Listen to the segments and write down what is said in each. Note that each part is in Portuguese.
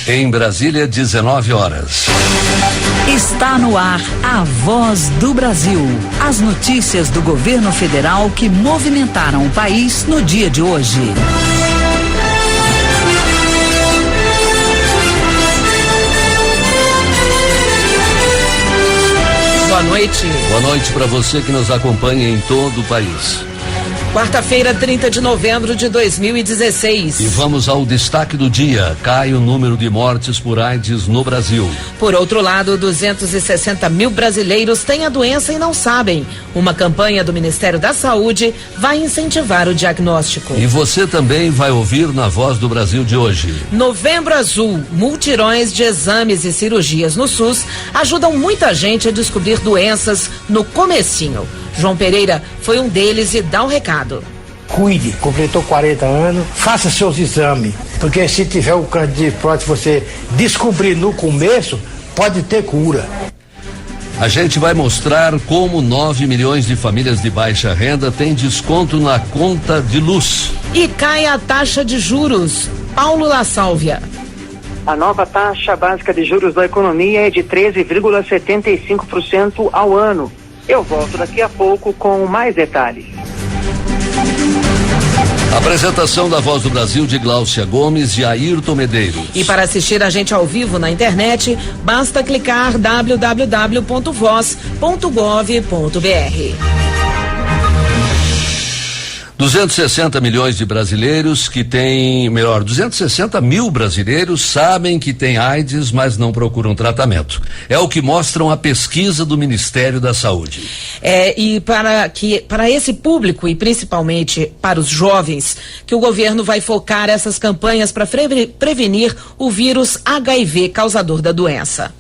Em Brasília, 19 horas. Está no ar a Voz do Brasil. As notícias do governo federal que movimentaram o país no dia de hoje. Boa noite. Boa noite para você que nos acompanha em todo o país. Quarta-feira, 30 de novembro de 2016. E vamos ao destaque do dia. Cai o número de mortes por AIDS no Brasil. Por outro lado, 260 mil brasileiros têm a doença e não sabem. Uma campanha do Ministério da Saúde vai incentivar o diagnóstico. E você também vai ouvir na Voz do Brasil de hoje. Novembro Azul, multirões de exames e cirurgias no SUS ajudam muita gente a descobrir doenças no comecinho. João Pereira foi um deles e dá um recado. Cuide, completou 40 anos, faça seus exames, porque se tiver o câncer de próstata, você descobrir no começo, pode ter cura. A gente vai mostrar como 9 milhões de famílias de baixa renda têm desconto na conta de luz. E cai a taxa de juros. Paulo La Sálvia. A nova taxa básica de juros da economia é de 13,75% ao ano. Eu volto daqui a pouco com mais detalhes. Apresentação da Voz do Brasil de Gláucia Gomes e Ayrton Medeiros. E para assistir a gente ao vivo na internet, basta clicar www.voz.gov.br. 260 milhões de brasileiros 260 mil brasileiros sabem que têm AIDS, mas não procuram tratamento. É o que mostra uma pesquisa do Ministério da Saúde. E para esse público e principalmente para os jovens, que o governo vai focar essas campanhas para prevenir o vírus HIV causador da doença.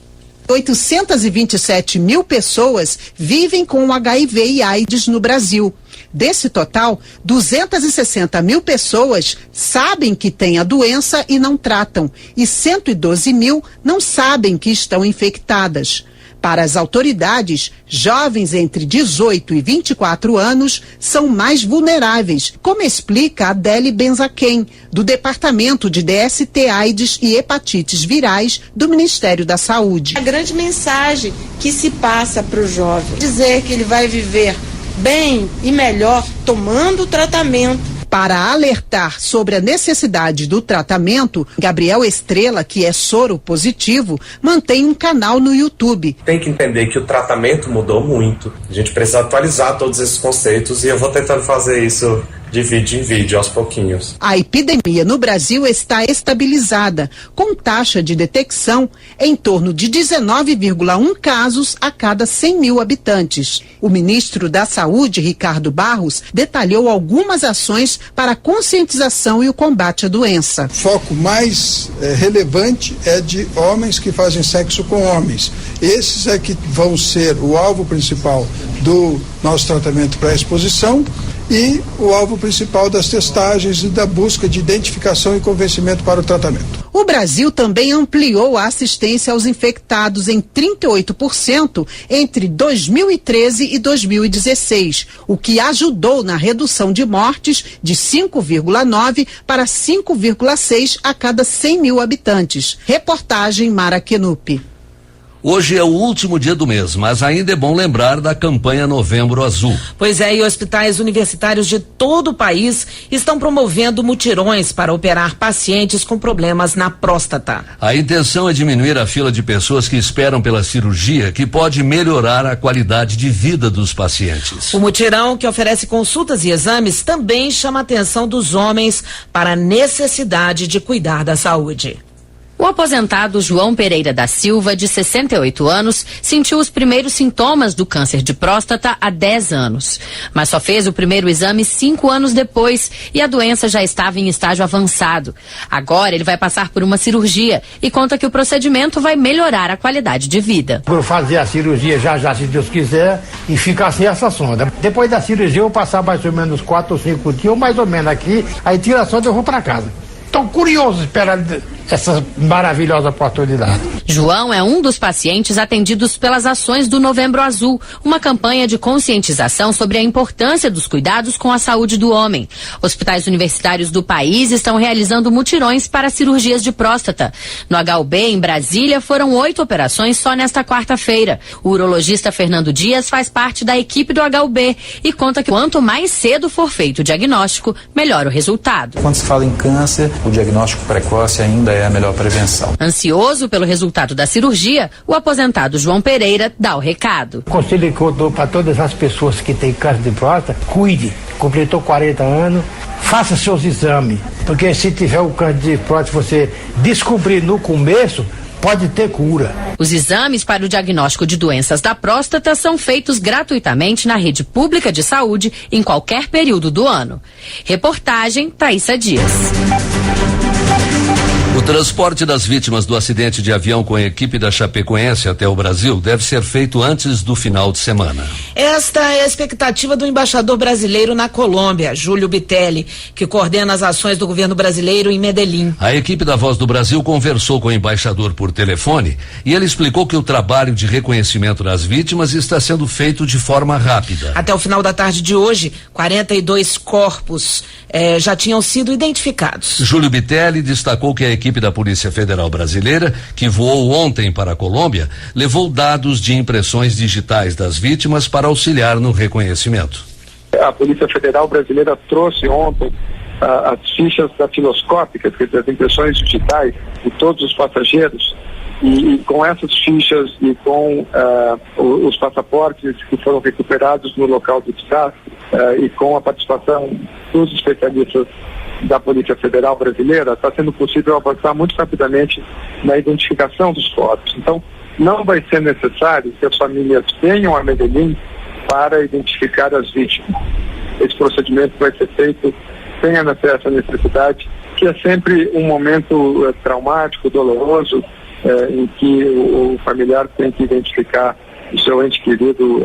827 mil pessoas vivem com HIV e AIDS no Brasil. Desse total, 260 mil pessoas sabem que têm a doença e não tratam, e 112 mil não sabem que estão infectadas. Para as autoridades, jovens entre 18 e 24 anos são mais vulneráveis, como explica Adele Benzaquem, do Departamento de DST, AIDS e Hepatites Virais do Ministério da Saúde. A grande mensagem que se passa para o jovem, dizer que ele vai viver bem e melhor tomando o tratamento. Para alertar sobre a necessidade do tratamento, Gabriel Estrela, que é soro positivo, mantém um canal no YouTube. Tem que entender que o tratamento mudou muito. A gente precisa atualizar todos esses conceitos e eu vou tentando fazer isso de vídeo em vídeo, aos pouquinhos. A epidemia no Brasil está estabilizada, com taxa de detecção em torno de 19,1 casos a cada 100 mil habitantes. O ministro da Saúde, Ricardo Barros, detalhou algumas ações para a conscientização e o combate à doença. O foco mais relevante é de homens que fazem sexo com homens. Esses é que vão ser o alvo principal do nosso tratamento para a exposição e o alvo principal das testagens e da busca de identificação e convencimento para o tratamento. O Brasil também ampliou a assistência aos infectados em 38% entre 2013 e 2016, o que ajudou na redução de mortes de 5,9 para 5,6 a cada 100 mil habitantes. Reportagem Mara Kenupi. Hoje é o último dia do mês, mas ainda é bom lembrar da campanha Novembro Azul. Pois é, e hospitais universitários de todo o país estão promovendo mutirões para operar pacientes com problemas na próstata. A intenção é diminuir a fila de pessoas que esperam pela cirurgia, que pode melhorar a qualidade de vida dos pacientes. O mutirão, que oferece consultas e exames, também chama a atenção dos homens para a necessidade de cuidar da saúde. O aposentado João Pereira da Silva, de 68 anos, sentiu os primeiros sintomas do câncer de próstata há 10 anos. Mas só fez o primeiro exame 5 anos depois e a doença já estava em estágio avançado. Agora ele vai passar por uma cirurgia e conta que o procedimento vai melhorar a qualidade de vida. Vou fazer a cirurgia já, se Deus quiser, e ficar sem essa sonda. Depois da cirurgia eu vou passar mais ou menos 4 ou 5 dias, ou mais ou menos aqui, aí tira a sonda e eu vou para casa. Estou curioso esperar essa maravilhosa oportunidade. João é um dos pacientes atendidos pelas ações do Novembro Azul, uma campanha de conscientização sobre a importância dos cuidados com a saúde do homem. Hospitais universitários do país estão realizando mutirões para cirurgias de próstata. No HUB, em Brasília, foram 8 operações só nesta quarta-feira. O urologista Fernando Dias faz parte da equipe do HUB e conta que quanto mais cedo for feito o diagnóstico, melhor o resultado. Quando se fala em câncer, o diagnóstico precoce ainda é a melhor prevenção. Ansioso pelo resultado da cirurgia, o aposentado João Pereira dá o recado. O conselho que eu dou para todas as pessoas que têm câncer de próstata, cuide. Completou 40 anos, faça seus exames, porque se tiver o câncer de próstata, você descobrir no começo, pode ter cura. Os exames para o diagnóstico de doenças da próstata são feitos gratuitamente na rede pública de saúde em qualquer período do ano. Reportagem Thaísa Dias. O transporte das vítimas do acidente de avião com a equipe da Chapecoense até o Brasil deve ser feito antes do final de semana. Esta é a expectativa do embaixador brasileiro na Colômbia, Júlio Bitelli, que coordena as ações do governo brasileiro em Medellín. A equipe da Voz do Brasil conversou com o embaixador por telefone e ele explicou que o trabalho de reconhecimento das vítimas está sendo feito de forma rápida. Até o final da tarde de hoje, 42 corpos já tinham sido identificados. Júlio Bitelli destacou que a equipe da Polícia Federal Brasileira, que voou ontem para a Colômbia, levou dados de impressões digitais das vítimas para auxiliar no reconhecimento. A Polícia Federal Brasileira trouxe ontem as fichas datiloscópicas, quer dizer, as impressões digitais de todos os passageiros, e com essas fichas e com os passaportes que foram recuperados no local do desastre e com a participação dos especialistas da Polícia Federal Brasileira, está sendo possível avançar muito rapidamente na identificação dos corpos. Então, não vai ser necessário que as famílias venham a Medellín para identificar as vítimas. Esse procedimento vai ser feito sem essa necessidade, que é sempre um momento traumático, doloroso, em que o familiar tem que identificar o seu ente querido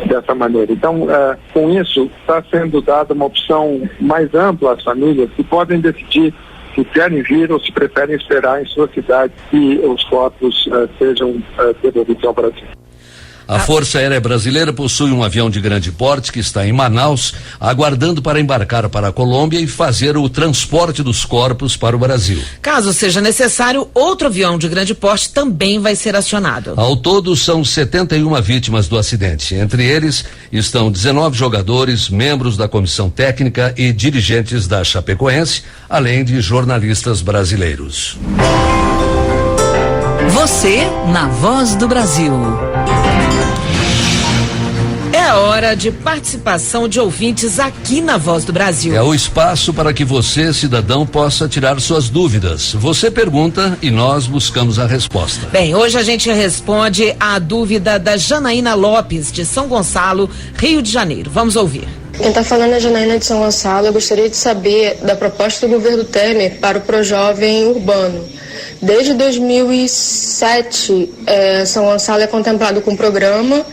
dessa maneira. Então, com isso, está sendo dada uma opção mais ampla às famílias que podem decidir se querem vir ou se preferem esperar em sua cidade que os corpos sejam devolvidos ao Brasil. A Força Aérea Brasileira possui um avião de grande porte que está em Manaus, aguardando para embarcar para a Colômbia e fazer o transporte dos corpos para o Brasil. Caso seja necessário, outro avião de grande porte também vai ser acionado. Ao todo, são 71 vítimas do acidente. Entre eles estão 19 jogadores, membros da comissão técnica e dirigentes da Chapecoense, além de jornalistas brasileiros. Você na Voz do Brasil. É hora de participação de ouvintes aqui na Voz do Brasil. É o espaço para que você, cidadão, possa tirar suas dúvidas. Você pergunta e nós buscamos a resposta. Bem, hoje a gente responde a dúvida da Janaína Lopes, de São Gonçalo, Rio de Janeiro. Vamos ouvir. Quem está falando é a Janaína de São Gonçalo. Eu gostaria de saber da proposta do governo Temer para o Projovem Urbano. Desde 2007, São Gonçalo é contemplado com o programa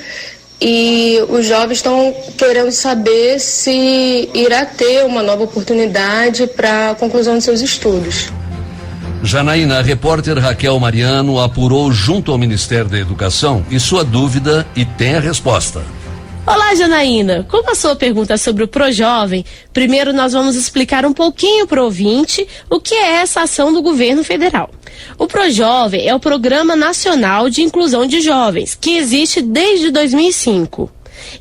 e os jovens estão querendo saber se irá ter uma nova oportunidade para a conclusão de seus estudos. Janaína, a repórter Raquel Mariano apurou junto ao Ministério da Educação e sua dúvida e tem a resposta. Olá, Janaína. Como a sua pergunta é sobre o Projovem, primeiro nós vamos explicar um pouquinho para o ouvinte o que é essa ação do governo federal. O Projovem é o Programa Nacional de Inclusão de Jovens, que existe desde 2005.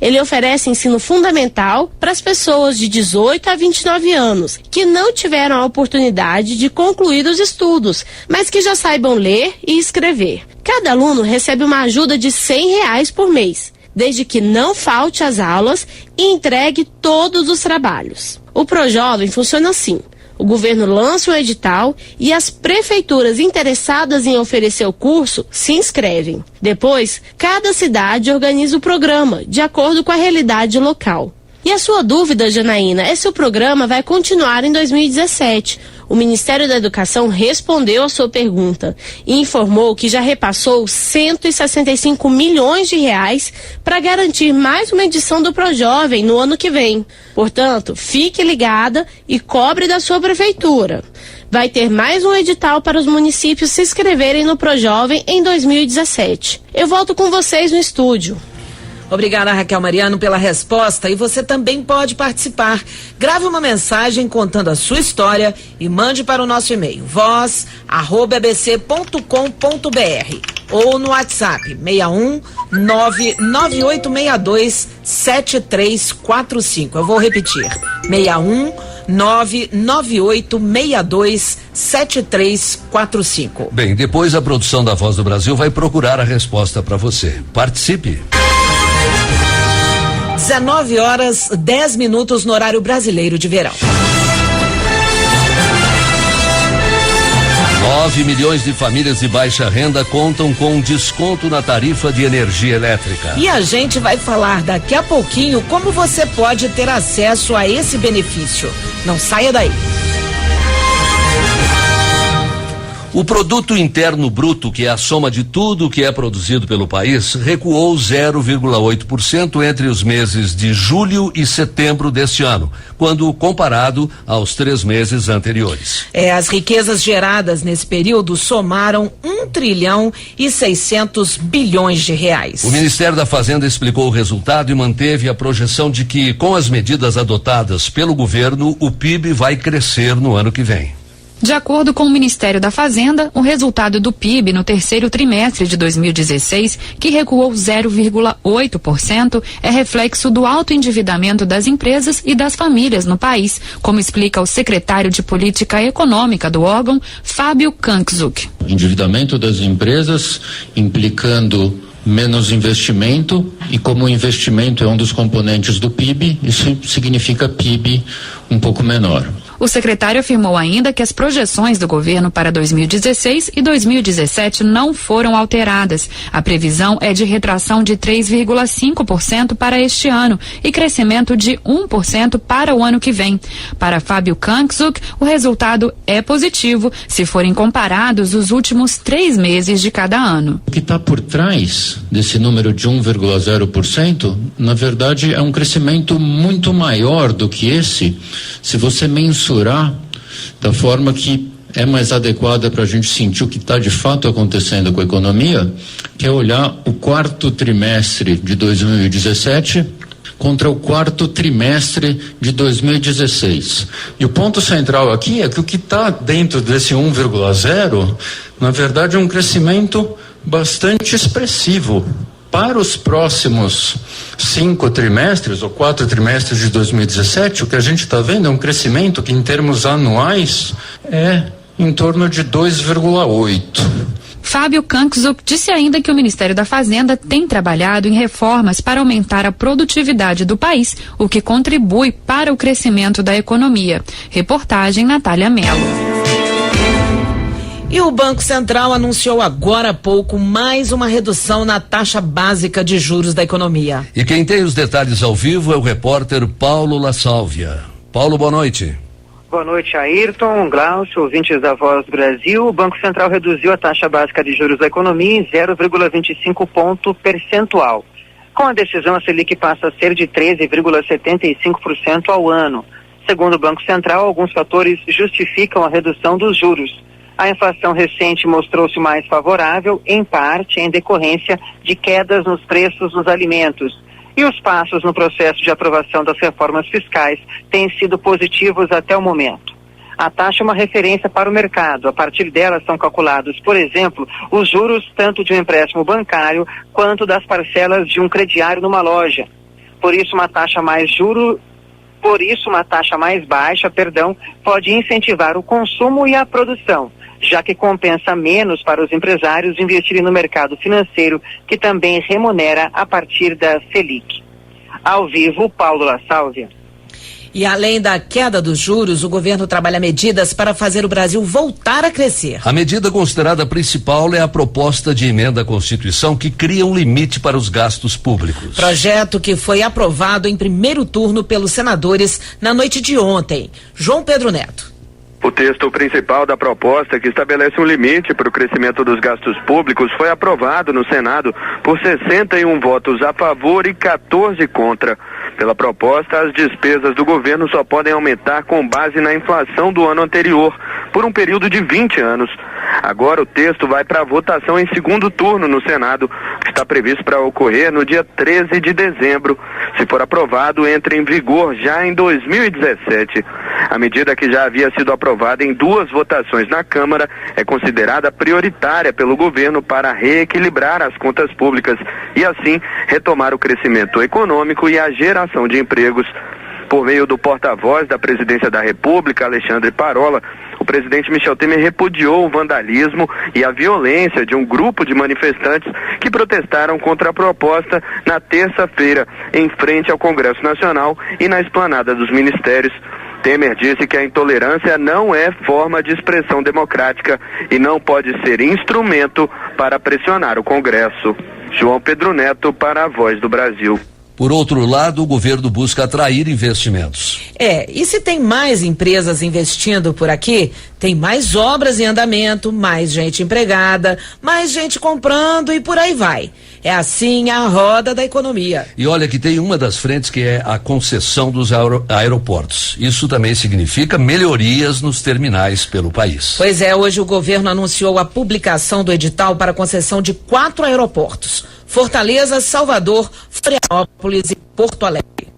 Ele oferece ensino fundamental para as pessoas de 18 a 29 anos, que não tiveram a oportunidade de concluir os estudos, mas que já saibam ler e escrever. Cada aluno recebe uma ajuda de R$100 por mês, desde que não falte às aulas e entregue todos os trabalhos. O Projovem funciona assim. O governo lança um edital e as prefeituras interessadas em oferecer o curso se inscrevem. Depois, cada cidade organiza o programa, de acordo com a realidade local. E a sua dúvida, Janaína, é se o programa vai continuar em 2017. O Ministério da Educação respondeu a sua pergunta e informou que já repassou R$165 milhões para garantir mais uma edição do Projovem no ano que vem. Portanto, fique ligada e cobre da sua prefeitura. Vai ter mais um edital para os municípios se inscreverem no Projovem em 2017. Eu volto com vocês no estúdio. Obrigada, Raquel Mariano, pela resposta, e você também pode participar. Grave uma mensagem contando a sua história e mande para o nosso e-mail voz@abc.com.br ou no WhatsApp 61998627345. Eu vou repetir, 61998627345. Bem, depois a produção da Voz do Brasil vai procurar a resposta para você. Participe. 19h10 no horário brasileiro de verão. 9 milhões de famílias de baixa renda contam com desconto na tarifa de energia elétrica. E a gente vai falar daqui a pouquinho como você pode ter acesso a esse benefício. Não saia daí. O produto interno bruto, que é a soma de tudo que é produzido pelo país, recuou 0,8% entre os meses de julho e setembro deste ano, quando comparado aos 3 meses anteriores. As riquezas geradas nesse período somaram 1,6 trilhão de reais. O Ministério da Fazenda explicou o resultado e manteve a projeção de que, com as medidas adotadas pelo governo, o PIB vai crescer no ano que vem. De acordo com o Ministério da Fazenda, o resultado do PIB no terceiro trimestre de 2016, que recuou 0,8%, é reflexo do alto endividamento das empresas e das famílias no país, como explica o secretário de Política Econômica do órgão, Fábio Kankzuk. Endividamento das empresas implicando menos investimento, e como o investimento é um dos componentes do PIB, isso significa PIB um pouco menor. O secretário afirmou ainda que as projeções do governo para 2016 e 2017 não foram alteradas. A previsão é de retração de 3,5% para este ano e crescimento de 1% para o ano que vem. Para Fábio Kankzuk, o resultado é positivo se forem comparados os últimos 3 meses de cada ano. O que está por trás desse número de 1,0%, na verdade, é um crescimento muito maior do que esse, se você mensurar da forma que é mais adequada para a gente sentir o que está de fato acontecendo com a economia, que é olhar o quarto trimestre de 2017 contra o quarto trimestre de 2016. E o ponto central aqui é que o que está dentro desse 1,0, na verdade, é um crescimento bastante expressivo. Para os próximos 5 trimestres ou 4 trimestres de 2017, o que a gente está vendo é um crescimento que, em termos anuais, é em torno de 2,8%. Fábio Kankzuk disse ainda que o Ministério da Fazenda tem trabalhado em reformas para aumentar a produtividade do país, o que contribui para o crescimento da economia. Reportagem Natália Mello. E o Banco Central anunciou agora há pouco mais uma redução na taxa básica de juros da economia. E quem tem os detalhes ao vivo é o repórter Paulo La Sálvia. Paulo, boa noite. Boa noite, Ayrton, Glaucio, ouvintes da Voz do Brasil. O Banco Central reduziu a taxa básica de juros da economia em 0,25 ponto percentual. Com a decisão, a Selic passa a ser de 13,75% ao ano. Segundo o Banco Central, alguns fatores justificam a redução dos juros. A inflação recente mostrou-se mais favorável, em parte em decorrência de quedas nos preços dos alimentos. E os passos no processo de aprovação das reformas fiscais têm sido positivos até o momento. A taxa é uma referência para o mercado. A partir dela são calculados, por exemplo, os juros tanto de um empréstimo bancário quanto das parcelas de um crediário numa loja. Por isso, uma taxa mais baixa, pode incentivar o consumo e a produção, já que compensa menos para os empresários investirem no mercado financeiro, que também remunera a partir da Selic. Ao vivo, Paulo La Sálvia. E além da queda dos juros, o governo trabalha medidas para fazer o Brasil voltar a crescer. A medida considerada principal é a proposta de emenda à Constituição que cria um limite para os gastos públicos. Projeto que foi aprovado em primeiro turno pelos senadores na noite de ontem. João Pedro Neto. O texto principal da proposta, que estabelece um limite para o crescimento dos gastos públicos, foi aprovado no Senado por 61 votos a favor e 14 contra. Pela proposta, as despesas do governo só podem aumentar com base na inflação do ano anterior, por um período de 20 anos. Agora o texto vai para a votação em segundo turno no Senado, que está previsto para ocorrer no dia 13 de dezembro. Se for aprovado, entra em vigor já em 2017. A medida, que já havia sido aprovada em 2 votações na Câmara, é considerada prioritária pelo governo para reequilibrar as contas públicas e, assim, retomar o crescimento econômico e a geração de empregos. Por meio do porta-voz da Presidência da República, Alexandre Parola, o presidente Michel Temer repudiou o vandalismo e a violência de um grupo de manifestantes que protestaram contra a proposta na terça-feira, em frente ao Congresso Nacional e na esplanada dos ministérios. Temer disse que a intolerância não é forma de expressão democrática e não pode ser instrumento para pressionar o Congresso. João Pedro Neto para a Voz do Brasil. Por outro lado, o governo busca atrair investimentos. E se tem mais empresas investindo por aqui, tem mais obras em andamento, mais gente empregada, mais gente comprando e por aí vai. É assim a roda da economia. E olha que tem uma das frentes que é a concessão dos aeroportos. Isso também significa melhorias nos terminais pelo país. Pois é, hoje o governo anunciou a publicação do edital para a concessão de 4 aeroportos: Fortaleza, Salvador, Florianópolis e Porto Alegre.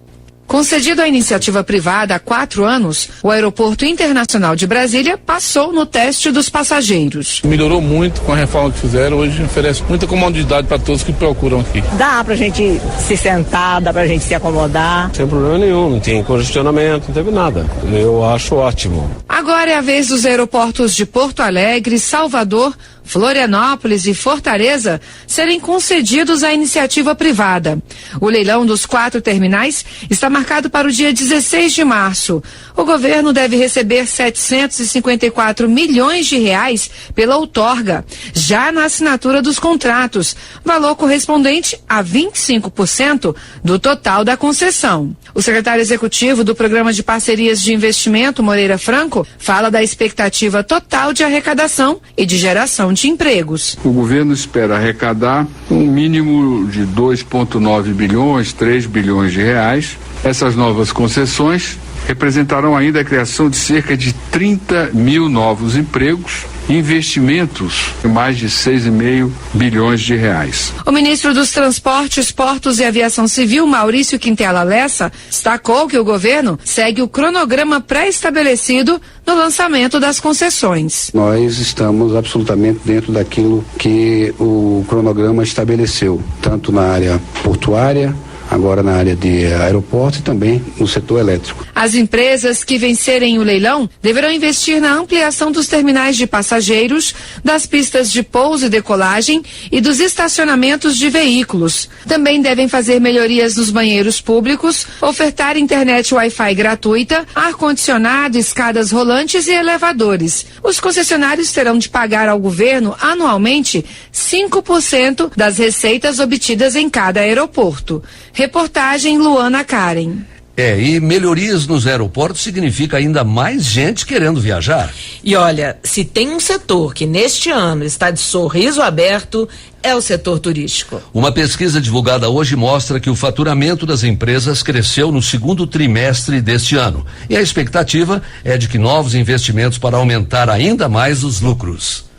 Concedido à iniciativa privada há 4 anos, o Aeroporto Internacional de Brasília passou no teste dos passageiros. Melhorou muito com a reforma que fizeram, hoje oferece muita comodidade para todos que procuram aqui. Dá pra gente se sentar, dá pra gente se acomodar. Sem problema nenhum, não tem congestionamento, não teve nada. Eu acho ótimo. Agora é a vez dos aeroportos de Porto Alegre, Salvador, Florianópolis e Fortaleza serem concedidos à iniciativa privada. O leilão dos 4 terminais está marcado para o dia 16 de março. O governo deve receber 754 milhões de reais pela outorga, já na assinatura dos contratos, valor correspondente a 25% do total da concessão. O secretário executivo do Programa de Parcerias de Investimento, Moreira Franco, fala da expectativa total de arrecadação e de geração de empregos. O governo espera arrecadar um mínimo de 2,9 bilhões, 3 bilhões de reais. Essas novas concessões representarão ainda a criação de cerca de 30 mil novos empregos, investimentos de mais de 6,5 bilhões de reais. O ministro dos Transportes, Portos e Aviação Civil, Maurício Quintela Lessa, destacou que o governo segue o cronograma pré-estabelecido no lançamento das concessões. Nós estamos absolutamente dentro daquilo que o cronograma estabeleceu, tanto na área portuária, agora na área de aeroporto e também no setor elétrico. As empresas que vencerem o leilão deverão investir na ampliação dos terminais de passageiros, das pistas de pouso e decolagem e dos estacionamentos de veículos. Também devem fazer melhorias nos banheiros públicos, ofertar internet Wi-Fi gratuita, ar-condicionado, escadas rolantes e elevadores. Os concessionários terão de pagar ao governo anualmente 5% das receitas obtidas em cada aeroporto. Reportagem Luana Karen. E melhorias nos aeroportos significa ainda mais gente querendo viajar. E olha, se tem um setor que neste ano está de sorriso aberto, é o setor turístico. Uma pesquisa divulgada hoje mostra que o faturamento das empresas cresceu no segundo trimestre deste ano. E a expectativa é de que novos investimentos para aumentar ainda mais os lucros.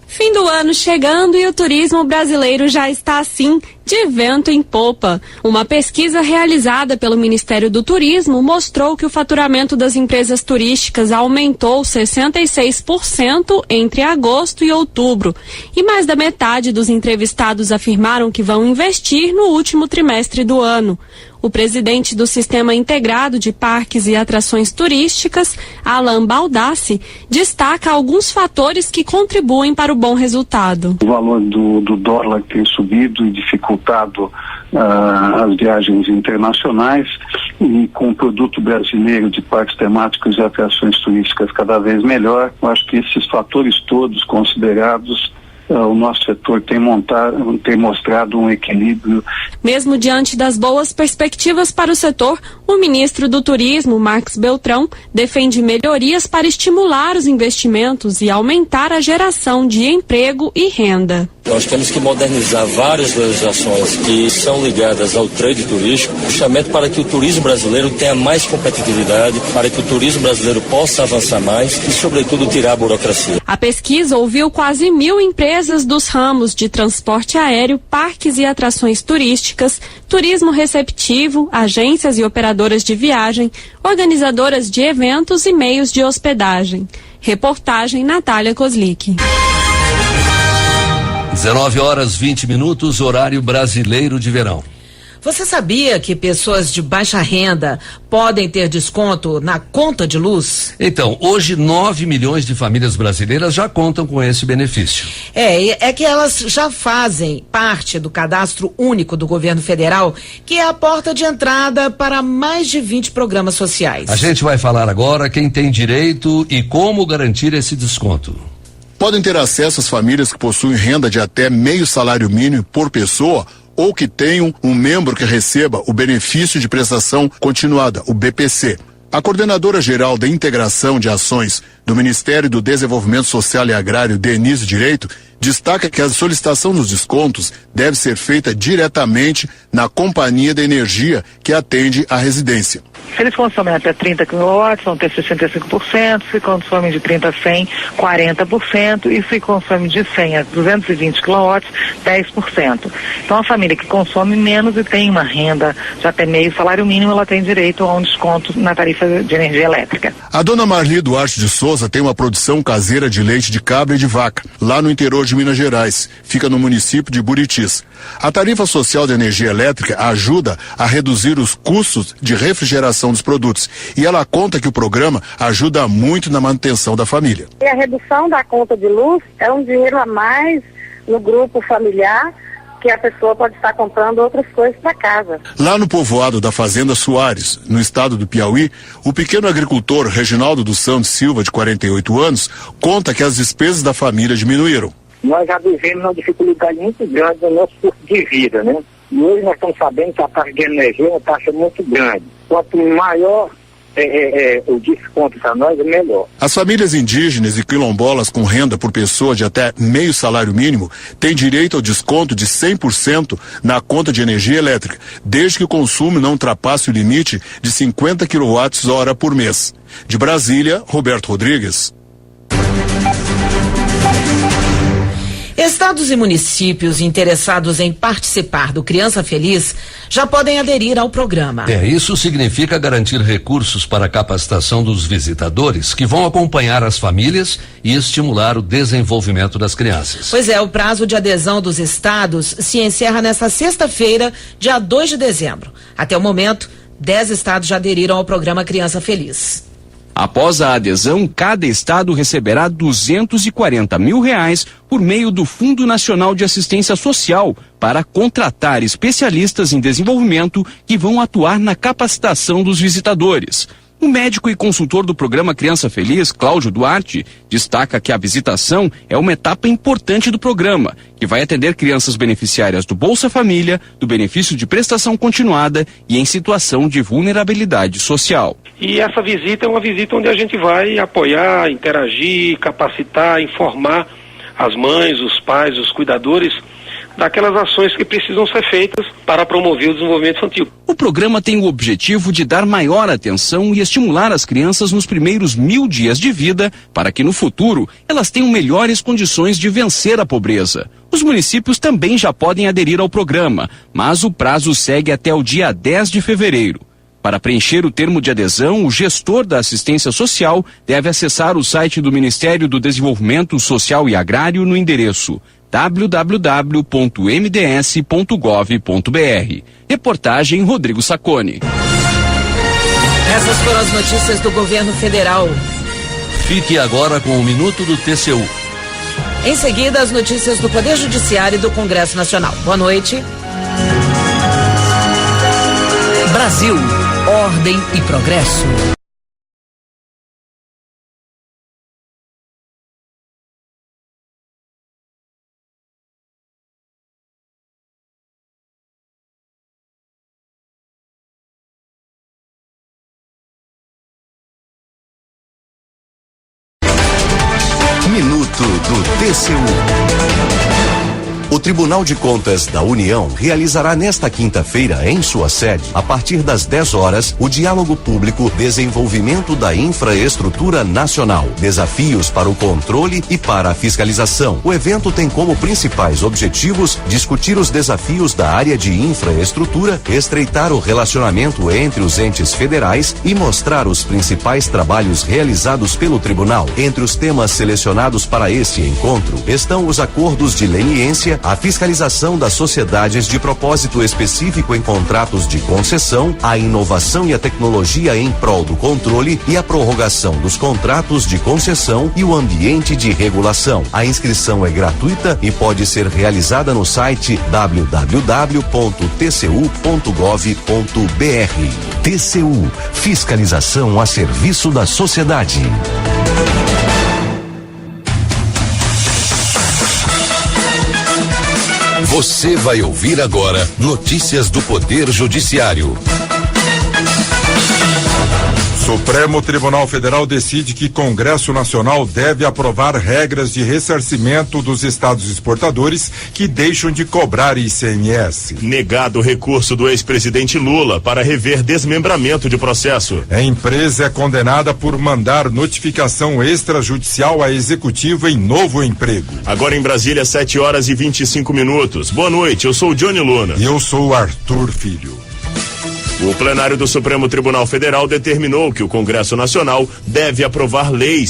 Fim do ano chegando e o turismo brasileiro já está assim, de vento em popa. Uma pesquisa realizada pelo Ministério do Turismo mostrou que o faturamento das empresas turísticas aumentou 66% entre agosto e outubro. E mais da metade dos entrevistados afirmaram que vão investir no último trimestre do ano. O presidente do Sistema Integrado de Parques e Atrações Turísticas, Alan Baldassi, destaca alguns fatores que contribuem para o bom resultado. O valor do dólar tem subido e dificultado as viagens internacionais, e com o produto brasileiro de parques temáticos e atrações turísticas cada vez melhor, eu acho que esses fatores todos considerados, o nosso setor tem mostrado um equilíbrio. Mesmo diante das boas perspectivas para o setor, o ministro do Turismo, Marcos Beltrão, defende melhorias para estimular os investimentos e aumentar a geração de emprego e renda. Nós temos que modernizar várias legislações que são ligadas ao trade turístico, justamente para que o turismo brasileiro tenha mais competitividade, para que o turismo brasileiro possa avançar mais e, sobretudo, tirar a burocracia. A pesquisa ouviu quase 1.000 empresas dos ramos de transporte aéreo, parques e atrações turísticas, turismo receptivo, agências e operadoras de viagem, organizadoras de eventos e meios de hospedagem. Reportagem Natália Kozlik. 19h20, horário brasileiro de verão. Você sabia que pessoas de baixa renda podem ter desconto na conta de luz? Então, hoje 9 milhões de famílias brasileiras já contam com esse benefício. É que elas já fazem parte do cadastro único do governo federal, que é a porta de entrada para mais de 20 programas sociais. A gente vai falar agora quem tem direito e como garantir esse desconto. Podem ter acesso as famílias que possuem renda de até meio salário mínimo por pessoa ou que tenham um membro que receba o benefício de prestação continuada, o BPC. A coordenadora geral da Integração de Ações do Ministério do Desenvolvimento Social e Agrário, Denise Direito, destaca que a solicitação dos descontos deve ser feita diretamente na companhia de energia que atende a residência. Se eles consomem até 30 kW, vão ter 65%, se consomem de 30 a 100, 40%, e se consomem de 100 a 220 kW, 10%. Então, a família que consome menos e tem uma renda de até meio salário mínimo, ela tem direito a um desconto na tarifa de energia elétrica. A dona Marli Duarte de Souza tem uma produção caseira de leite de cabra e de vaca, lá no interior de Minas Gerais, fica no município de Buritis. A tarifa social de energia elétrica ajuda a reduzir os custos de refrigeração dos produtos, e ela conta que o programa ajuda muito na manutenção da família. E a redução da conta de luz é um dinheiro a mais no grupo familiar, que a pessoa pode estar comprando outras coisas para casa. Lá no povoado da Fazenda Soares, no estado do Piauí, o pequeno agricultor Reginaldo dos Santos Silva, de 48 anos, conta que as despesas da família diminuíram. Nós já vivemos uma dificuldade muito grande no nosso custo de vida, né? E hoje nós estamos sabendo que a taxa de energia é uma taxa muito grande. Quanto maior o desconto para nós, é melhor. As famílias indígenas e quilombolas com renda por pessoa de até meio salário mínimo têm direito ao desconto de 100% na conta de energia elétrica, desde que o consumo não ultrapasse o limite de 50 kWh por mês. De Brasília, Roberto Rodrigues. Estados e municípios interessados em participar do Criança Feliz já podem aderir ao programa. Isso significa garantir recursos para a capacitação dos visitadores que vão acompanhar as famílias e estimular o desenvolvimento das crianças. Pois é, o prazo de adesão dos estados se encerra nesta sexta-feira, dia 2 de dezembro. Até o momento, 10 estados já aderiram ao programa Criança Feliz. Após a adesão, cada estado receberá R$240 mil por meio do Fundo Nacional de Assistência Social para contratar especialistas em desenvolvimento que vão atuar na capacitação dos visitadores. O médico e consultor do programa Criança Feliz, Cláudio Duarte, destaca que a visitação é uma etapa importante do programa, que vai atender crianças beneficiárias do Bolsa Família, do benefício de prestação continuada e em situação de vulnerabilidade social. E essa visita é uma visita onde a gente vai apoiar, interagir, capacitar, informar as mães, os pais, os cuidadores daquelas ações que precisam ser feitas para promover o desenvolvimento infantil. O programa tem o objetivo de dar maior atenção e estimular as crianças nos primeiros 1000 dias de vida para que no futuro elas tenham melhores condições de vencer a pobreza. Os municípios também já podem aderir ao programa, mas o prazo segue até o dia 10 de fevereiro. Para preencher o termo de adesão, o gestor da assistência social deve acessar o site do Ministério do Desenvolvimento Social e Agrário no endereço www.mds.gov.br. Reportagem Rodrigo Sacconi. Essas foram as notícias do governo federal. Fique agora com o Minuto do TCU. Em seguida, as notícias do Poder Judiciário e do Congresso Nacional. Boa noite. Brasil, ordem e progresso. Minuto do TCU. O Tribunal de Contas da União realizará nesta quinta-feira, em sua sede, a partir das 10 horas, o diálogo público Desenvolvimento da Infraestrutura Nacional, desafios para o controle e para a fiscalização. O evento tem como principais objetivos discutir os desafios da área de infraestrutura, estreitar o relacionamento entre os entes federais e mostrar os principais trabalhos realizados pelo tribunal. Entre os temas selecionados para este encontro estão os acordos de leniência, a fiscalização das sociedades de propósito específico em contratos de concessão, a inovação e a tecnologia em prol do controle e a prorrogação dos contratos de concessão e o ambiente de regulação. A inscrição é gratuita e pode ser realizada no site www.tcu.gov.br. TCU, fiscalização a serviço da sociedade. Você vai ouvir agora notícias do Poder Judiciário. Supremo Tribunal Federal decide que Congresso Nacional deve aprovar regras de ressarcimento dos estados exportadores que deixam de cobrar ICMS. Negado o recurso do ex-presidente Lula para rever desmembramento de processo. A empresa é condenada por mandar notificação extrajudicial a executivo em novo emprego. Agora em Brasília, 7h25. Boa noite, eu sou o Johnny Luna. E eu sou o Arthur Filho. O plenário do Supremo Tribunal Federal determinou que o Congresso Nacional deve aprovar lei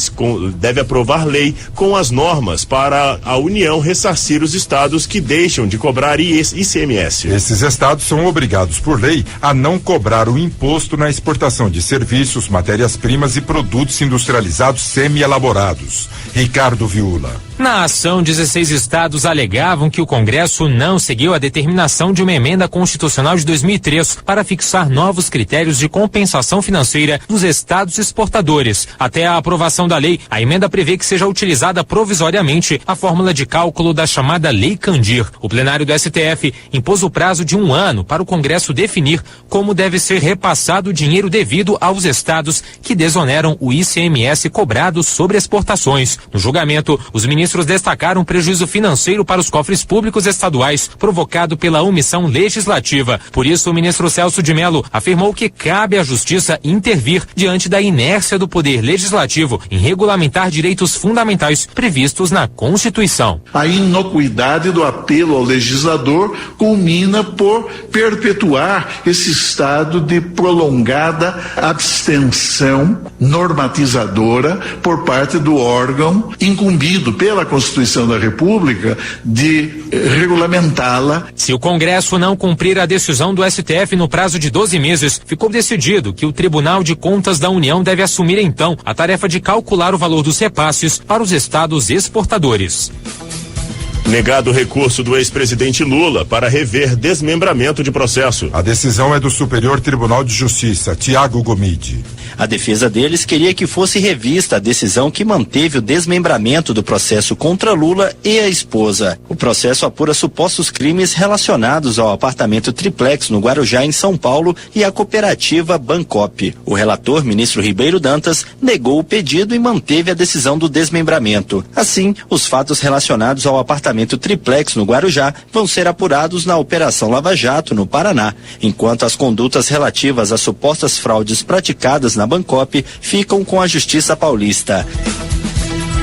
com as normas para a União ressarcir os estados que deixam de cobrar ICMS. Esses estados são obrigados por lei a não cobrar o imposto na exportação de serviços, matérias-primas e produtos industrializados semi-elaborados. Ricardo Viula. Na ação, 16 estados alegavam que o Congresso não seguiu a determinação de uma emenda constitucional de 2003 para fixar novos critérios de compensação financeira dos estados exportadores. Até a aprovação da lei, a emenda prevê que seja utilizada provisoriamente a fórmula de cálculo da chamada Lei Candir. O plenário do STF impôs o prazo de 1 ano para o Congresso definir como deve ser repassado o dinheiro devido aos estados que desoneram o ICMS cobrado sobre exportações. No julgamento, os ministros destacaram um prejuízo financeiro para os cofres públicos estaduais provocado pela omissão legislativa. Por isso, o ministro Celso de Mello afirmou que cabe à Justiça intervir diante da inércia do Poder Legislativo em regulamentar direitos fundamentais previstos na Constituição. A inocuidade do apelo ao legislador culmina por perpetuar esse estado de prolongada abstenção normatizadora por parte do órgão incumbido pela Constituição da República de regulamentá-la. Se o Congresso não cumprir a decisão do STF no prazo de 12 meses, ficou decidido que o Tribunal de Contas da União deve assumir então a tarefa de calcular o valor dos repasses para os estados exportadores. Negado o recurso do ex-presidente Lula para rever desmembramento de processo. A decisão é do Superior Tribunal de Justiça, Tiago Gomide. A defesa deles queria que fosse revista a decisão que manteve o desmembramento do processo contra Lula e a esposa. O processo apura supostos crimes relacionados ao apartamento triplex no Guarujá, em São Paulo, e à cooperativa Bancop. O relator, ministro Ribeiro Dantas, negou o pedido e manteve a decisão do desmembramento. Assim, os fatos relacionados ao apartamento triplex no Guarujá vão ser apurados na Operação Lava Jato, no Paraná, enquanto as condutas relativas às supostas fraudes praticadas na Bancop ficam com a Justiça Paulista.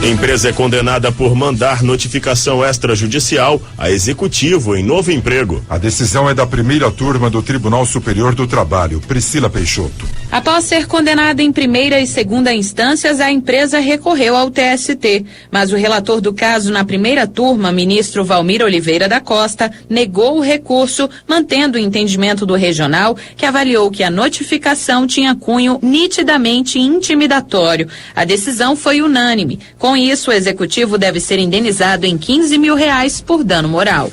Empresa é condenada por mandar notificação extrajudicial a executivo em novo emprego. A decisão é da primeira turma do Tribunal Superior do Trabalho, Priscila Peixoto. Após ser condenada em primeira e segunda instâncias, a empresa recorreu ao TST, mas o relator do caso na primeira turma, ministro Valmir Oliveira da Costa, negou o recurso, mantendo o entendimento do regional, que avaliou que a notificação tinha cunho nitidamente intimidatório. A decisão foi unânime. Com isso, o executivo deve ser indenizado em R$15 mil por dano moral.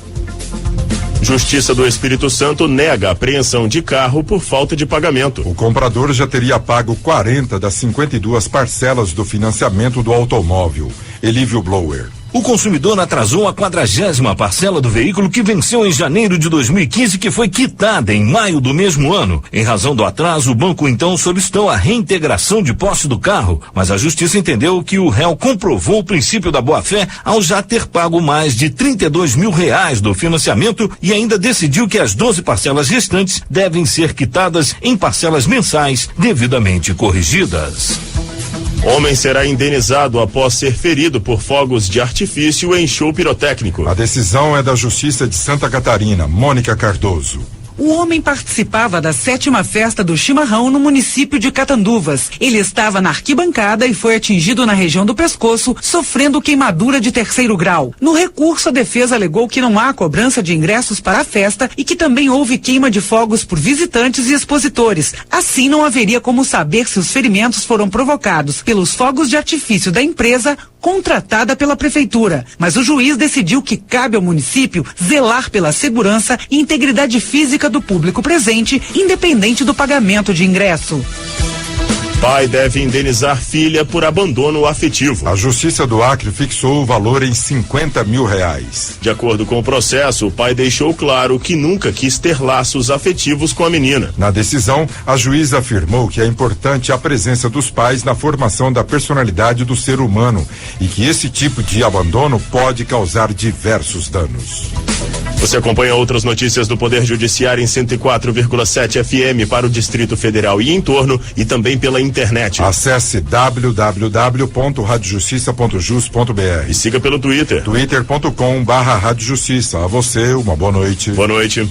Justiça do Espírito Santo nega a apreensão de carro por falta de pagamento. O comprador já teria pago 40 das 52 parcelas do financiamento do automóvel. Elívio Blower. O consumidor atrasou a 40ª parcela do veículo que venceu em janeiro de 2015, que foi quitada em maio do mesmo ano. Em razão do atraso, o banco então solicitou a reintegração de posse do carro, mas a justiça entendeu que o réu comprovou o princípio da boa-fé ao já ter pago mais de R$32 mil do financiamento e ainda decidiu que as 12 parcelas restantes devem ser quitadas em parcelas mensais devidamente corrigidas. Homem será indenizado após ser ferido por fogos de artifício em show pirotécnico. A decisão é da Justiça de Santa Catarina. Mônica Cardoso. O homem participava da 7ª festa do chimarrão no município de Catanduvas. Ele estava na arquibancada e foi atingido na região do pescoço, sofrendo queimadura de 3º grau. No recurso, a defesa alegou que não há cobrança de ingressos para a festa e que também houve queima de fogos por visitantes e expositores. Assim, não haveria como saber se os ferimentos foram provocados pelos fogos de artifício da empresa contratada pela prefeitura. Mas o juiz decidiu que cabe ao município zelar pela segurança e integridade física do público presente, independente do pagamento de ingresso. Pai deve indenizar filha por abandono afetivo. A Justiça do Acre fixou o valor em R$50 mil. De acordo com o processo, o pai deixou claro que nunca quis ter laços afetivos com a menina. Na decisão, a juíza afirmou que é importante a presença dos pais na formação da personalidade do ser humano e que esse tipo de abandono pode causar diversos danos. Você acompanha outras notícias do Poder Judiciário em 104,7 FM para o Distrito Federal e em torno e também pela internet. Acesse www.radiojustiça.jus.br e siga pelo Twitter. twitter.com/radiojustiça. A você, uma boa noite. Boa noite.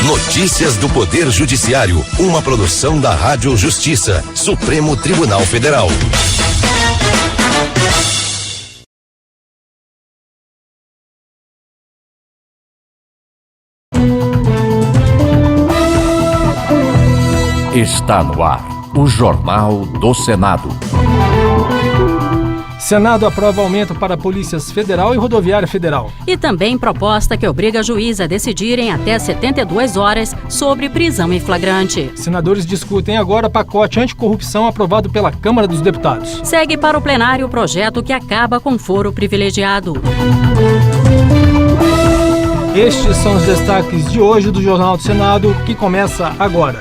Notícias do Poder Judiciário, uma produção da Rádio Justiça, Supremo Tribunal Federal. Está no ar, o Jornal do Senado. Senado aprova aumento para polícias federal e rodoviária federal. E também proposta que obriga a juiz a decidir em até 72 horas sobre prisão em flagrante. Senadores discutem agora pacote anticorrupção aprovado pela Câmara dos Deputados. Segue para o plenário o projeto que acaba com foro privilegiado. Estes são os destaques de hoje do Jornal do Senado, que começa agora.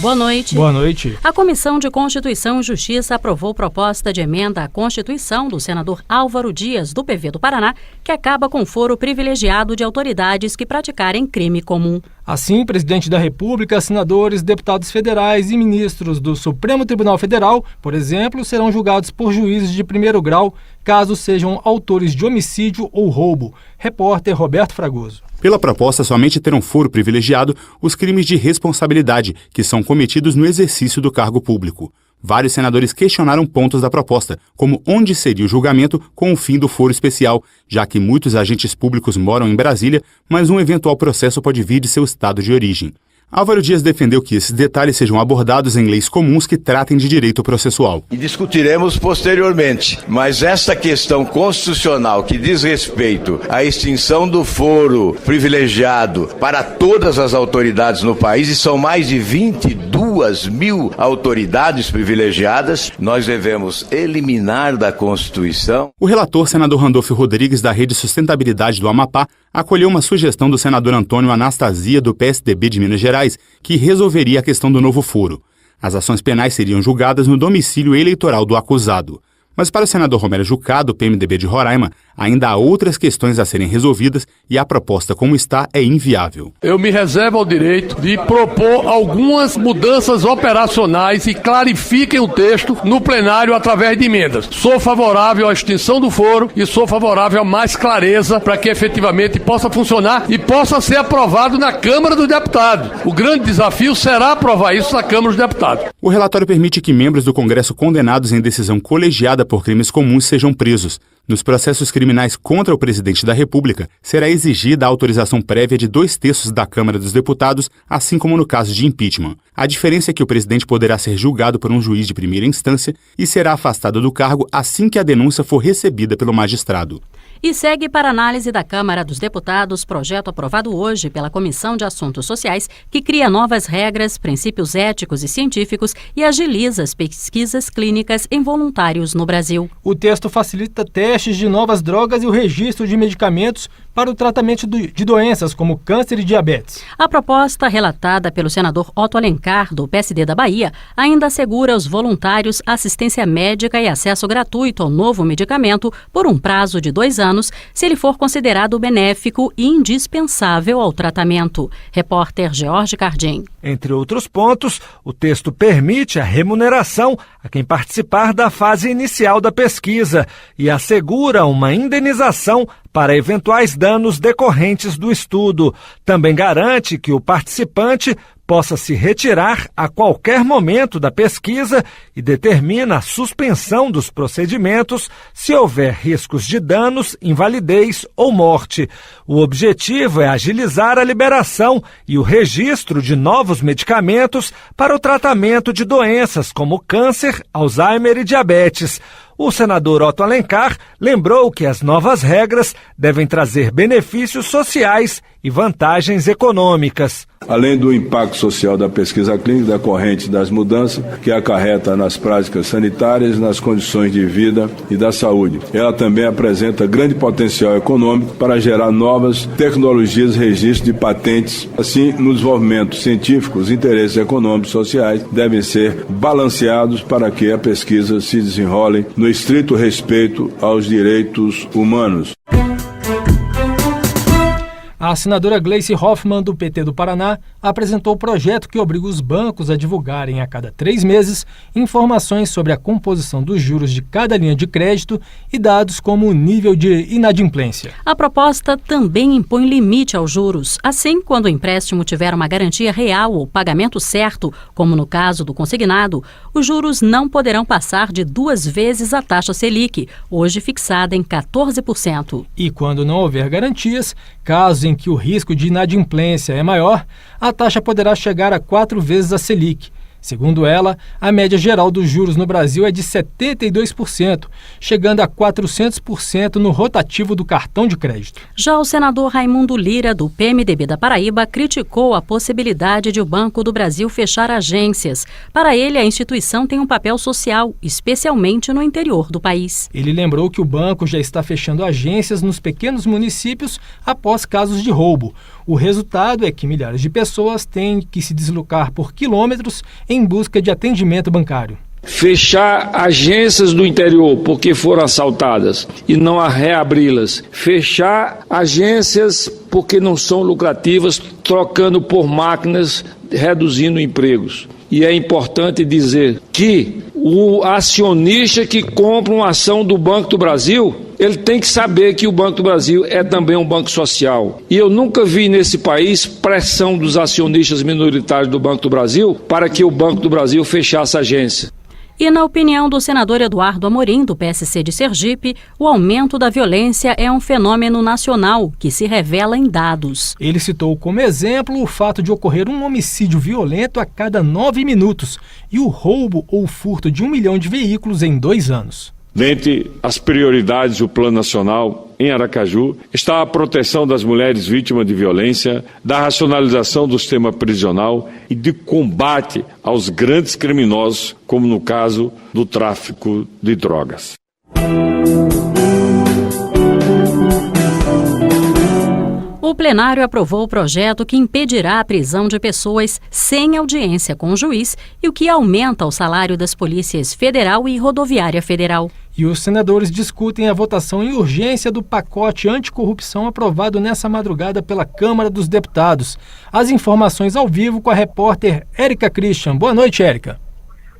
Boa noite. Boa noite. A Comissão de Constituição e Justiça aprovou proposta de emenda à Constituição do senador Álvaro Dias, do PV do Paraná, que acaba com foro privilegiado de autoridades que praticarem crime comum. Assim, presidente da República, senadores, deputados federais e ministros do Supremo Tribunal Federal, por exemplo, serão julgados por juízes de 1º grau, caso sejam autores de homicídio ou roubo. Repórter Roberto Fragoso. Pela proposta, somente terão foro privilegiado os crimes de responsabilidade, que são cometidos no exercício do cargo público. Vários senadores questionaram pontos da proposta, como onde seria o julgamento com o fim do foro especial, já que muitos agentes públicos moram em Brasília, mas um eventual processo pode vir de seu estado de origem. Álvaro Dias defendeu que esses detalhes sejam abordados em leis comuns que tratem de direito processual. E discutiremos posteriormente, mas esta questão constitucional que diz respeito à extinção do foro privilegiado para todas as autoridades no país, e são mais de 22 mil autoridades privilegiadas, nós devemos eliminar da Constituição. O relator, senador Randolfo Rodrigues, da Rede Sustentabilidade do Amapá, acolheu uma sugestão do senador Antônio Anastasia, do PSDB de Minas Gerais, que resolveria a questão do novo foro. As ações penais seriam julgadas no domicílio eleitoral do acusado. Mas para o senador Romero Jucá, do PMDB de Roraima, ainda há outras questões a serem resolvidas e a proposta como está é inviável. Eu me reservo ao direito de propor algumas mudanças operacionais e clarifiquem o texto no plenário através de emendas. Sou favorável à extinção do foro e sou favorável a mais clareza para que efetivamente possa funcionar e possa ser aprovado na Câmara dos Deputados. O grande desafio será aprovar isso na Câmara dos Deputados. O relatório permite que membros do Congresso condenados em decisão colegiada por crimes comuns sejam presos. Nos processos criminais contra o presidente da República, será exigida a autorização prévia de 2/3 da Câmara dos Deputados, assim como no caso de impeachment. A diferença é que o presidente poderá ser julgado por um juiz de primeira instância e será afastado do cargo assim que a denúncia for recebida pelo magistrado. E segue para análise da Câmara dos Deputados projeto aprovado hoje pela Comissão de Assuntos Sociais que cria novas regras, princípios éticos e científicos e agiliza as pesquisas clínicas em voluntários no Brasil. O texto facilita testes de novas drogas e o registro de medicamentos para o tratamento de doenças como câncer e diabetes. A proposta, relatada pelo senador Otto Alencar, do PSD da Bahia, ainda assegura aos voluntários assistência médica e acesso gratuito ao novo medicamento por um prazo de 2 anos, se ele for considerado benéfico e indispensável ao tratamento. Repórter George Cardim. Entre outros pontos, o texto permite a remuneração a quem participar da fase inicial da pesquisa e assegura uma indenização para eventuais danos decorrentes do estudo. Também garante que o participante possa se retirar a qualquer momento da pesquisa e determina a suspensão dos procedimentos se houver riscos de danos, invalidez ou morte. O objetivo é agilizar a liberação e o registro de novos medicamentos para o tratamento de doenças como câncer, Alzheimer e diabetes. O senador Otto Alencar lembrou que as novas regras devem trazer benefícios sociais e vantagens econômicas. Além do impacto social da pesquisa clínica decorrente das mudanças que acarreta nas práticas sanitárias e nas condições de vida e da saúde, ela também apresenta grande potencial econômico para gerar novas tecnologias e registro de patentes. Assim, no desenvolvimento científico, os interesses econômicos e sociais devem ser balanceados para que a pesquisa se desenrole no estrito respeito aos direitos humanos. A senadora Gleice Hoffmann, do PT do Paraná, apresentou o projeto que obriga os bancos a divulgarem a cada 3 meses informações sobre a composição dos juros de cada linha de crédito e dados como o nível de inadimplência. A proposta também impõe limite aos juros. Assim, quando o empréstimo tiver uma garantia real ou pagamento certo, como no caso do consignado, os juros não poderão passar de 2 vezes a taxa Selic, hoje fixada em 14%. E quando não houver garantias, caso em que o risco de inadimplência é maior, a taxa poderá chegar a 4 vezes a Selic. Segundo ela, a média geral dos juros no Brasil é de 72%, chegando a 400% no rotativo do cartão de crédito. Já o senador Raimundo Lira, do PMDB da Paraíba, criticou a possibilidade de o Banco do Brasil fechar agências. Para ele, a instituição tem um papel social, especialmente no interior do país. Ele lembrou que o banco já está fechando agências nos pequenos municípios após casos de roubo. O resultado é que milhares de pessoas têm que se deslocar por quilômetros em busca de atendimento bancário. Fechar agências do interior porque foram assaltadas e não reabri-las. Fechar agências porque não são lucrativas, trocando por máquinas, reduzindo empregos. E é importante dizer que o acionista que compra uma ação do Banco do Brasil, ele tem que saber que o Banco do Brasil é também um banco social. E eu nunca vi nesse país pressão dos acionistas minoritários do Banco do Brasil para que o Banco do Brasil fechasse a agência. E na opinião do senador Eduardo Amorim, do PSC de Sergipe, o aumento da violência é um fenômeno nacional que se revela em dados. Ele citou como exemplo o fato de ocorrer um homicídio violento a cada 9 minutos e o roubo ou furto de 1 milhão de veículos em 2 anos. Dentre as prioridades do Plano Nacional em Aracaju está a proteção das mulheres vítimas de violência, da racionalização do sistema prisional e de combate aos grandes criminosos, como no caso do tráfico de drogas. O plenário aprovou o projeto que impedirá a prisão de pessoas sem audiência com o juiz e o que aumenta o salário das polícias federal e rodoviária federal. E os senadores discutem a votação em urgência do pacote anticorrupção aprovado nessa madrugada pela Câmara dos Deputados. As informações ao vivo com a repórter Érica Christian. Boa noite, Érica.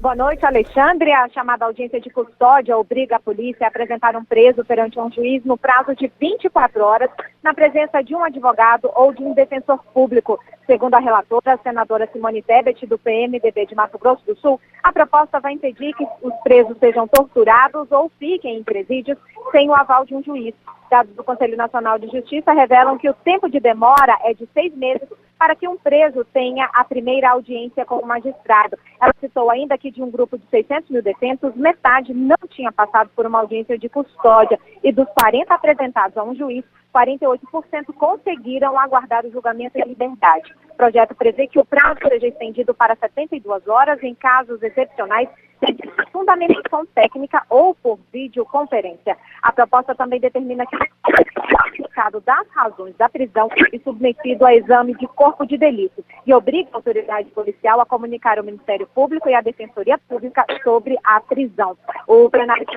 Boa noite, Alexandre. A chamada audiência de custódia obriga a polícia a apresentar um preso perante um juiz no prazo de 24 horas, na presença de um advogado ou de um defensor público. Segundo a relatora, a senadora Simone Tebet, do PMDB de Mato Grosso do Sul, a proposta vai impedir que os presos sejam torturados ou fiquem em presídios sem o aval de um juiz. Dados do Conselho Nacional de Justiça revelam que o tempo de demora é de 6 meses para que um preso tenha a primeira audiência com o magistrado. Ela citou ainda que de um grupo de 600 mil detentos, metade não tinha passado por uma audiência de custódia e dos 40 apresentados a um juiz, 48% conseguiram aguardar o julgamento em liberdade. O projeto prevê que o prazo seja estendido para 72 horas em casos excepcionais de fundamentação técnica ou por videoconferência. A proposta também determina que o certificado das razões da prisão é submetido a exame de corpo de delito e obriga a autoridade policial a comunicar ao Ministério Público e à Defensoria Pública sobre a prisão. O plenário de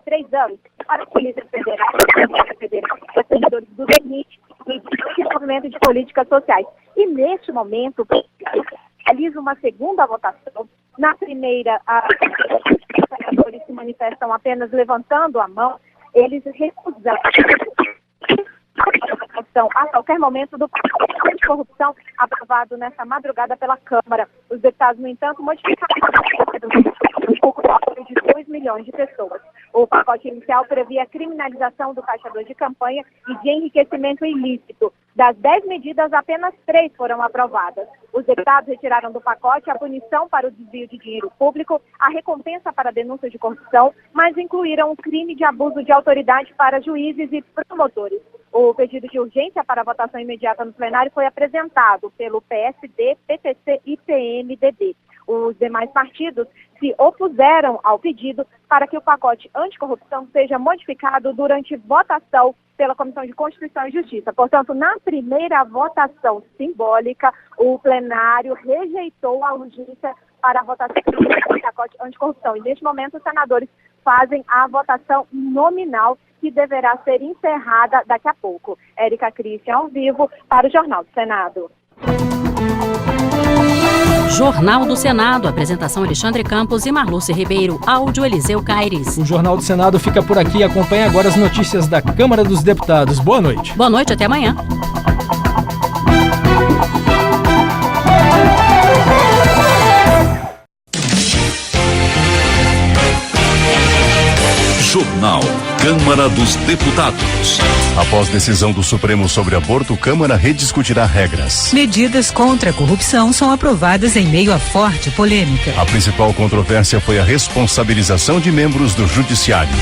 3 anos para a Polícia Federal e servidores do DENIT e desenvolvimento de políticas sociais. E neste momento, realiza uma segunda votação. Na primeira, os senadores se manifestam apenas levantando a mão. Eles recusaram a qualquer momento do pacote de corrupção aprovado nesta madrugada pela Câmara. Os deputados, no entanto, modificaram de 2 milhões de pessoas. O pacote inicial previa a criminalização do caixador de campanha e de enriquecimento ilícito. Das 10 medidas, apenas 3 foram aprovadas. Os deputados retiraram do pacote a punição para o desvio de dinheiro público, a recompensa para denúncias de corrupção, mas incluíram o crime de abuso de autoridade para juízes e promotores. O pedido de urgência para votação imediata no plenário foi apresentado pelo PSD, PTC e PMDB. Os demais partidos se opuseram ao pedido para que o pacote anticorrupção seja modificado durante votação pela Comissão de Constituição e Justiça. Portanto, na primeira votação simbólica, o plenário rejeitou a urgência para a votação do pacote anticorrupção. E, neste momento, os senadores fazem a votação nominal, que deverá ser encerrada daqui a pouco. Érica Christian, ao vivo, para o Jornal do Senado. Jornal do Senado, apresentação Alexandre Campos e Marluce Ribeiro, áudio Eliseu Caires. O Jornal do Senado fica por aqui e acompanha agora as notícias da Câmara dos Deputados. Boa noite. Boa noite, até amanhã. Jornal Câmara dos Deputados. Após decisão do Supremo sobre aborto, Câmara rediscutirá regras. Medidas contra a corrupção são aprovadas em meio a forte polêmica. A principal controvérsia foi a responsabilização de membros do Judiciário.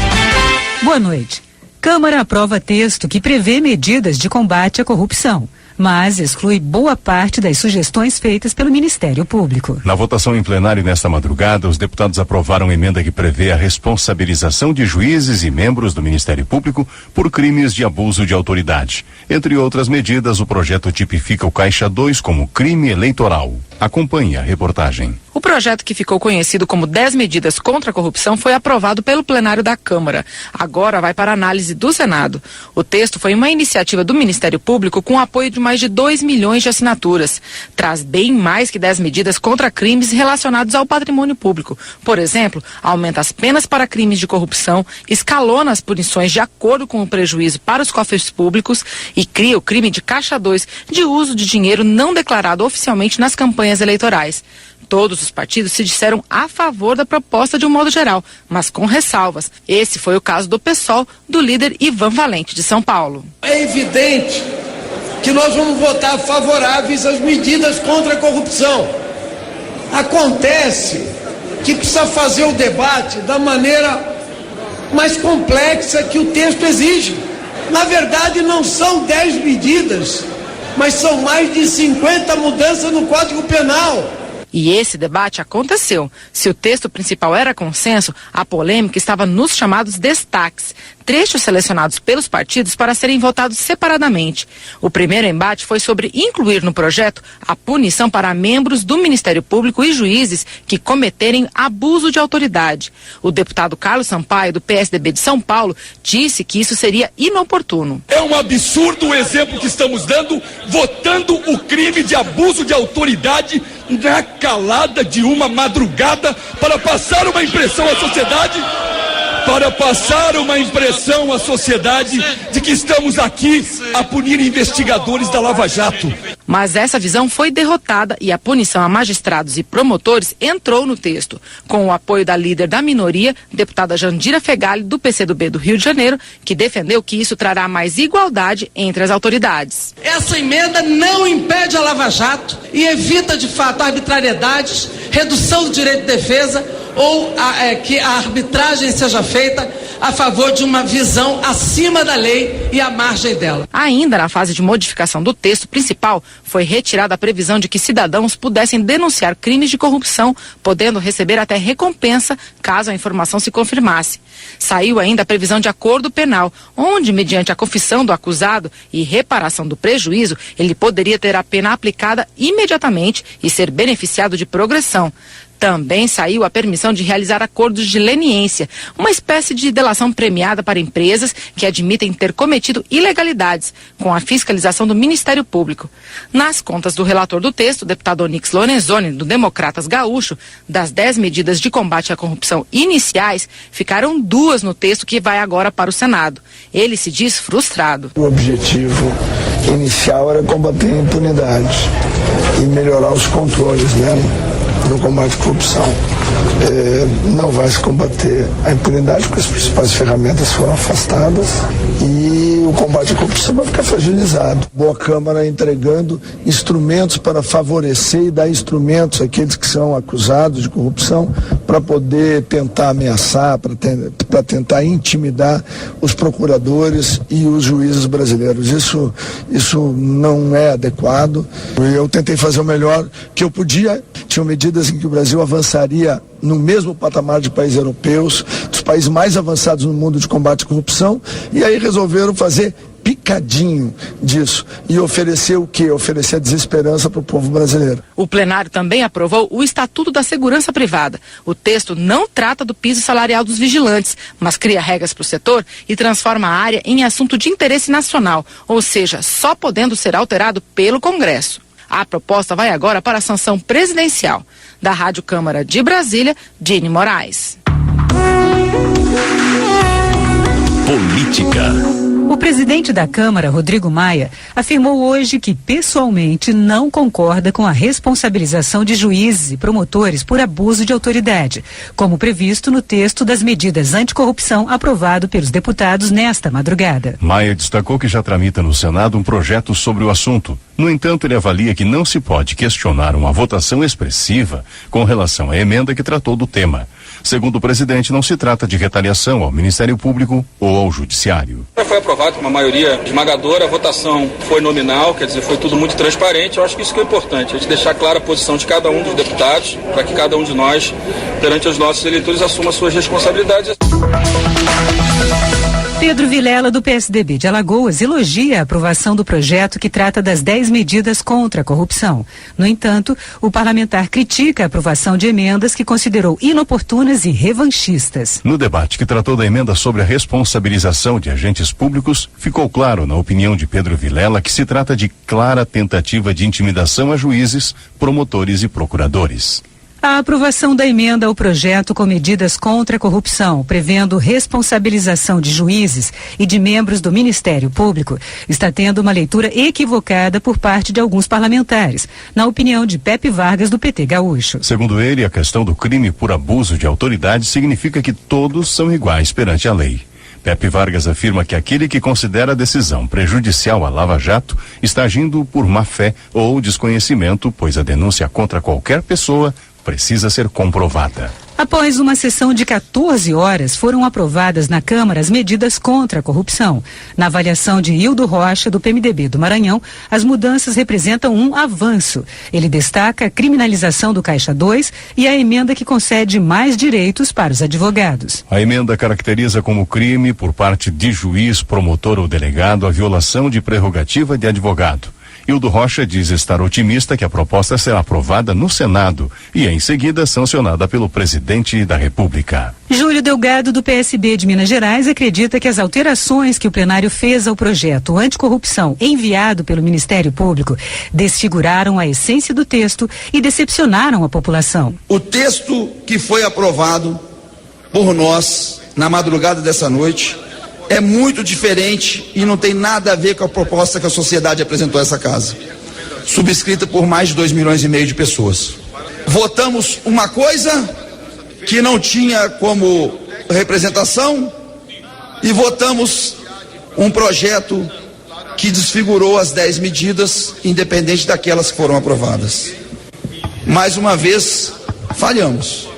Boa noite. Câmara aprova texto que prevê medidas de combate à corrupção, mas exclui boa parte das sugestões feitas pelo Ministério Público. Na votação em plenário nesta madrugada, os deputados aprovaram emenda que prevê a responsabilização de juízes e membros do Ministério Público por crimes de abuso de autoridade. Entre outras medidas, o projeto tipifica o Caixa 2 como crime eleitoral. Acompanhe a reportagem. O projeto, que ficou conhecido como 10 medidas contra a corrupção, foi aprovado pelo plenário da Câmara. Agora vai para análise do Senado. O texto foi uma iniciativa do Ministério Público com apoio de mais de 2 milhões de assinaturas. Traz bem mais que 10 medidas contra crimes relacionados ao patrimônio público. Por exemplo, aumenta as penas para crimes de corrupção, escalona as punições de acordo com o prejuízo para os cofres públicos e cria o crime de Caixa 2, de uso de dinheiro não declarado oficialmente nas campanhas eleitorais. Todos os partidos se disseram a favor da proposta de um modo geral, mas com ressalvas. Esse foi o caso do PSOL, do líder Ivan Valente, de São Paulo. É evidente que nós vamos votar favoráveis às medidas contra a corrupção. Acontece que precisa fazer o debate da maneira mais complexa que o texto exige. Na verdade, não são 10 medidas, mas são mais de 50 mudanças no Código Penal. E esse debate aconteceu. Se o texto principal era consenso, a polêmica estava nos chamados destaques, trechos selecionados pelos partidos para serem votados separadamente. O primeiro embate foi sobre incluir no projeto a punição para membros do Ministério Público e juízes que cometerem abuso de autoridade. O deputado Carlos Sampaio, do PSDB de São Paulo, disse que isso seria inoportuno. É um absurdo o exemplo que estamos dando, votando o crime de abuso de autoridade na calada de uma madrugada para passar uma impressão à sociedade, de que estamos aqui a punir investigadores da Lava Jato. Mas essa visão foi derrotada e a punição a magistrados e promotores entrou no texto, com o apoio da líder da minoria, deputada Jandira Fegali, do PCdoB do Rio de Janeiro, que defendeu que isso trará mais igualdade entre as autoridades. Essa emenda não impede a Lava Jato e evita, de fato, arbitrariedades, redução do direito de defesa ou que a arbitragem seja feita a favor de uma visão acima da lei e à margem dela. Ainda na fase de modificação do texto principal, foi retirada a previsão de que cidadãos pudessem denunciar crimes de corrupção, podendo receber até recompensa caso a informação se confirmasse. Saiu ainda a previsão de acordo penal, onde, mediante a confissão do acusado e reparação do prejuízo, ele poderia ter a pena aplicada imediatamente e ser beneficiado de progressão. Também saiu a permissão de realizar acordos de leniência, uma espécie de delação premiada para empresas que admitem ter cometido ilegalidades, com a fiscalização do Ministério Público. Nas contas do relator do texto, o deputado Onyx Lorenzoni, do Democratas Gaúcho, das 10 medidas de combate à corrupção iniciais, ficaram 2 no texto que vai agora para o Senado. Ele se diz frustrado. O objetivo inicial era combater a impunidade e melhorar os controles, no combate à corrupção. Não vai se combater a impunidade porque as principais ferramentas foram afastadas e o combate à corrupção vai ficar fragilizado. Boa Câmara entregando instrumentos para favorecer e dar instrumentos àqueles que são acusados de corrupção para poder tentar ameaçar, para tentar intimidar os procuradores e os juízes brasileiros. Isso não é adequado. Eu tentei fazer o melhor que eu podia. Tinham medidas em que o Brasil avançaria no mesmo patamar de países europeus, dos países mais avançados no mundo de combate à corrupção, e aí resolveram fazer picadinho disso e oferecer o quê? Oferecer a desesperança para o povo brasileiro. O plenário também aprovou o Estatuto da Segurança Privada. O texto não trata do piso salarial dos vigilantes, mas cria regras para o setor e transforma a área em assunto de interesse nacional, ou seja, só podendo ser alterado pelo Congresso. A proposta vai agora para a sanção presidencial. Da Rádio Câmara de Brasília, Dini Moraes. Política. O presidente da Câmara, Rodrigo Maia, afirmou hoje que pessoalmente não concorda com a responsabilização de juízes e promotores por abuso de autoridade, como previsto no texto das medidas anticorrupção aprovado pelos deputados nesta madrugada. Maia destacou que já tramita no Senado um projeto sobre o assunto. No entanto, ele avalia que não se pode questionar uma votação expressiva com relação à emenda que tratou do tema. Segundo o presidente, não se trata de retaliação ao Ministério Público ou ao Judiciário. Foi aprovado com uma maioria esmagadora, a votação foi nominal, quer dizer, foi tudo muito transparente. Eu acho que isso que é importante, a gente deixar clara a posição de cada um dos deputados, para que cada um de nós, perante os nossos eleitores, assuma suas responsabilidades. Pedro Vilela, do PSDB de Alagoas, elogia a aprovação do projeto que trata das 10 medidas contra a corrupção. No entanto, o parlamentar critica a aprovação de emendas que considerou inoportunas e revanchistas. No debate que tratou da emenda sobre a responsabilização de agentes públicos, ficou claro, na opinião de Pedro Vilela, que se trata de clara tentativa de intimidação a juízes, promotores e procuradores. A aprovação da emenda ao projeto com medidas contra a corrupção, prevendo responsabilização de juízes e de membros do Ministério Público, está tendo uma leitura equivocada por parte de alguns parlamentares, na opinião de Pepe Vargas, do PT Gaúcho. Segundo ele, a questão do crime por abuso de autoridade significa que todos são iguais perante a lei. Pepe Vargas afirma que aquele que considera a decisão prejudicial à Lava Jato está agindo por má fé ou desconhecimento, pois a denúncia contra qualquer pessoa precisa ser comprovada. Após uma sessão de 14 horas, foram aprovadas na Câmara as medidas contra a corrupção. Na avaliação de Hildo Rocha, do PMDB do Maranhão, as mudanças representam um avanço. Ele destaca a criminalização do Caixa 2 e a emenda que concede mais direitos para os advogados. A emenda caracteriza como crime, por parte de juiz, promotor ou delegado, a violação de prerrogativa de advogado. Hildo Rocha diz estar otimista que a proposta será aprovada no Senado e, em seguida, sancionada pelo presidente da República. Júlio Delgado, do PSB de Minas Gerais, acredita que as alterações que o plenário fez ao projeto anticorrupção enviado pelo Ministério Público desfiguraram a essência do texto e decepcionaram a população. O texto que foi aprovado por nós na madrugada dessa noite é muito diferente e não tem nada a ver com a proposta que a sociedade apresentou a essa casa. subscrita por mais de 2,5 milhões de pessoas. Votamos uma coisa que não tinha como representação e votamos um projeto que desfigurou as 10 medidas, independente daquelas que foram aprovadas. Mais uma vez, falhamos.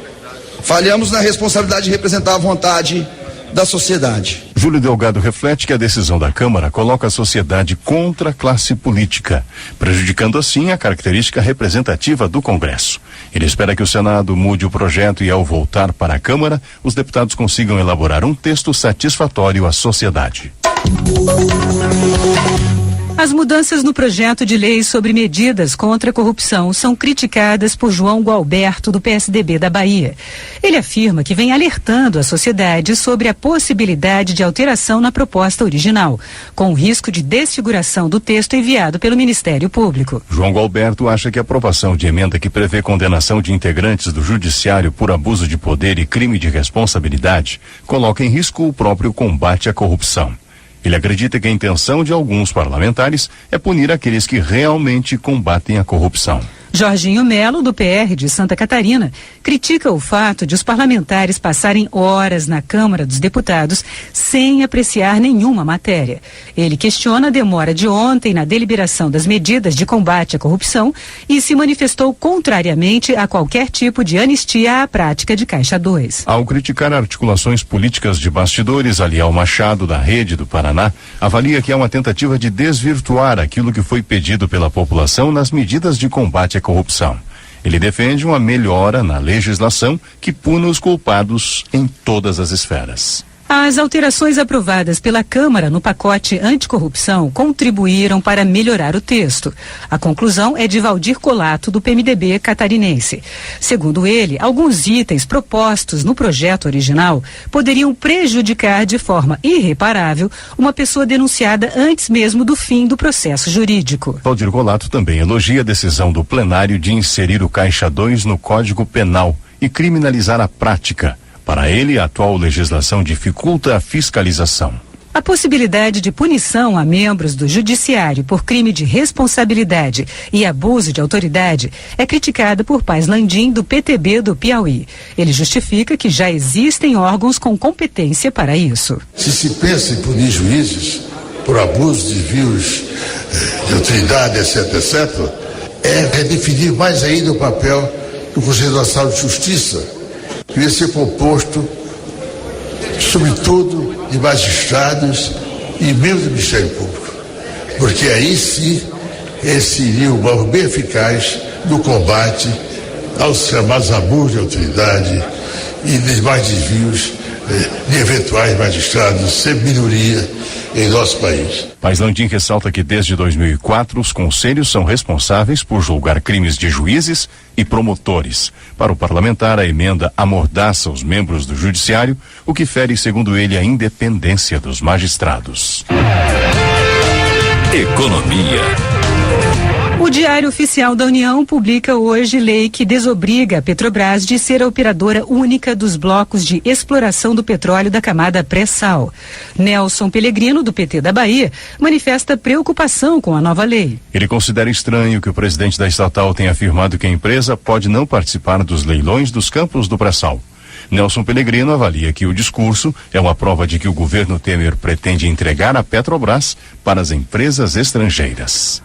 Falhamos na responsabilidade de representar a vontade da sociedade. Júlio Delgado reflete que a decisão da Câmara coloca a sociedade contra a classe política, prejudicando assim a característica representativa do Congresso. Ele espera que o Senado mude o projeto e, ao voltar para a Câmara, os deputados consigam elaborar um texto satisfatório à sociedade. As mudanças no projeto de lei sobre medidas contra a corrupção são criticadas por João Gualberto, do PSDB da Bahia. Ele afirma que vem alertando a sociedade sobre a possibilidade de alteração na proposta original, com o risco de desfiguração do texto enviado pelo Ministério Público. João Gualberto acha que a aprovação de emenda que prevê condenação de integrantes do Judiciário por abuso de poder e crime de responsabilidade coloca em risco o próprio combate à corrupção. Ele acredita que a intenção de alguns parlamentares é punir aqueles que realmente combatem a corrupção. Jorginho Melo, do PR de Santa Catarina, critica o fato de os parlamentares passarem horas na Câmara dos Deputados sem apreciar nenhuma matéria. Ele questiona a demora de ontem na deliberação das medidas de combate à corrupção e se manifestou contrariamente a qualquer tipo de anistia à prática de Caixa 2. Ao criticar articulações políticas de bastidores, Aliel Machado, da Rede do Paraná, avalia que há uma tentativa de desvirtuar aquilo que foi pedido pela população nas medidas de combate à corrupção. Ele defende uma melhora na legislação que puna os culpados em todas as esferas. As alterações aprovadas pela Câmara no pacote anticorrupção contribuíram para melhorar o texto. A conclusão é de Valdir Colato, do PMDB catarinense. Segundo ele, alguns itens propostos no projeto original poderiam prejudicar de forma irreparável uma pessoa denunciada antes mesmo do fim do processo jurídico. Valdir Colato também elogia a decisão do plenário de inserir o Caixa 2 no Código Penal e criminalizar a prática. Para ele, a atual legislação dificulta a fiscalização. A possibilidade de punição a membros do Judiciário por crime de responsabilidade e abuso de autoridade é criticada por Paz Landim, do PTB do Piauí. Ele justifica que já existem órgãos com competência para isso. Se pensa em punir juízes por abuso, desvios de autoridade, etc., é redefinir mais ainda o papel do Conselho Nacional de Justiça, que ia ser composto, sobretudo, de magistrados e membros do Ministério Público. Porque aí sim, esse seria o modo bem eficaz do combate aos chamados abusos de autoridade e demais desvios de eventuais magistrados, sempre minoria em nosso país. Paz Landim ressalta que desde 2004 os conselhos são responsáveis por julgar crimes de juízes e promotores. Para o parlamentar, a emenda amordaça os membros do judiciário, o que fere, segundo ele, a independência dos magistrados. Economia. O Diário Oficial da União publica hoje lei que desobriga a Petrobras de ser a operadora única dos blocos de exploração do petróleo da camada pré-sal. Nelson Pellegrino, do PT da Bahia, manifesta preocupação com a nova lei. Ele considera estranho que o presidente da estatal tenha afirmado que a empresa pode não participar dos leilões dos campos do pré-sal. Nelson Pellegrino avalia que o discurso é uma prova de que o governo Temer pretende entregar a Petrobras para as empresas estrangeiras.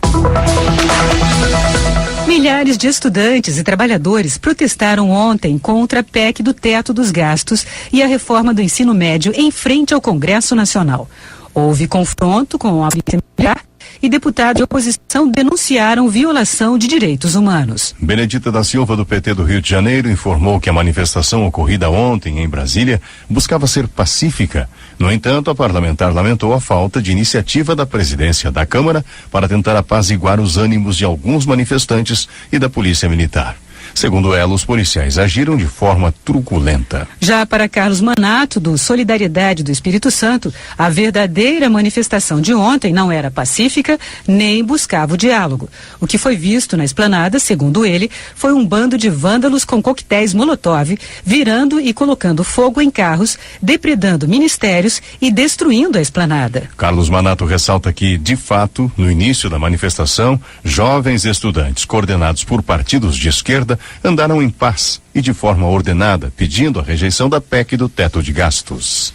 Milhares de estudantes e trabalhadores protestaram ontem contra a PEC do teto dos gastos e a reforma do ensino médio em frente ao Congresso Nacional. Houve confronto com a polícia militar e deputados de oposição denunciaram violação de direitos humanos. Benedita da Silva, do PT do Rio de Janeiro, informou que a manifestação ocorrida ontem em Brasília buscava ser pacífica. No entanto, a parlamentar lamentou a falta de iniciativa da presidência da Câmara para tentar apaziguar os ânimos de alguns manifestantes e da Polícia Militar. Segundo ela, os policiais agiram de forma truculenta. Já para Carlos Manato, do Solidariedade do Espírito Santo, a verdadeira manifestação de ontem não era pacífica nem buscava o diálogo. O que foi visto na esplanada, segundo ele, foi um bando de vândalos com coquetéis Molotov, virando e colocando fogo em carros, depredando ministérios e destruindo a esplanada. Carlos Manato ressalta que, de fato, no início da manifestação, jovens estudantes coordenados por partidos de esquerda andaram em paz e de forma ordenada, pedindo a rejeição da PEC do teto de gastos.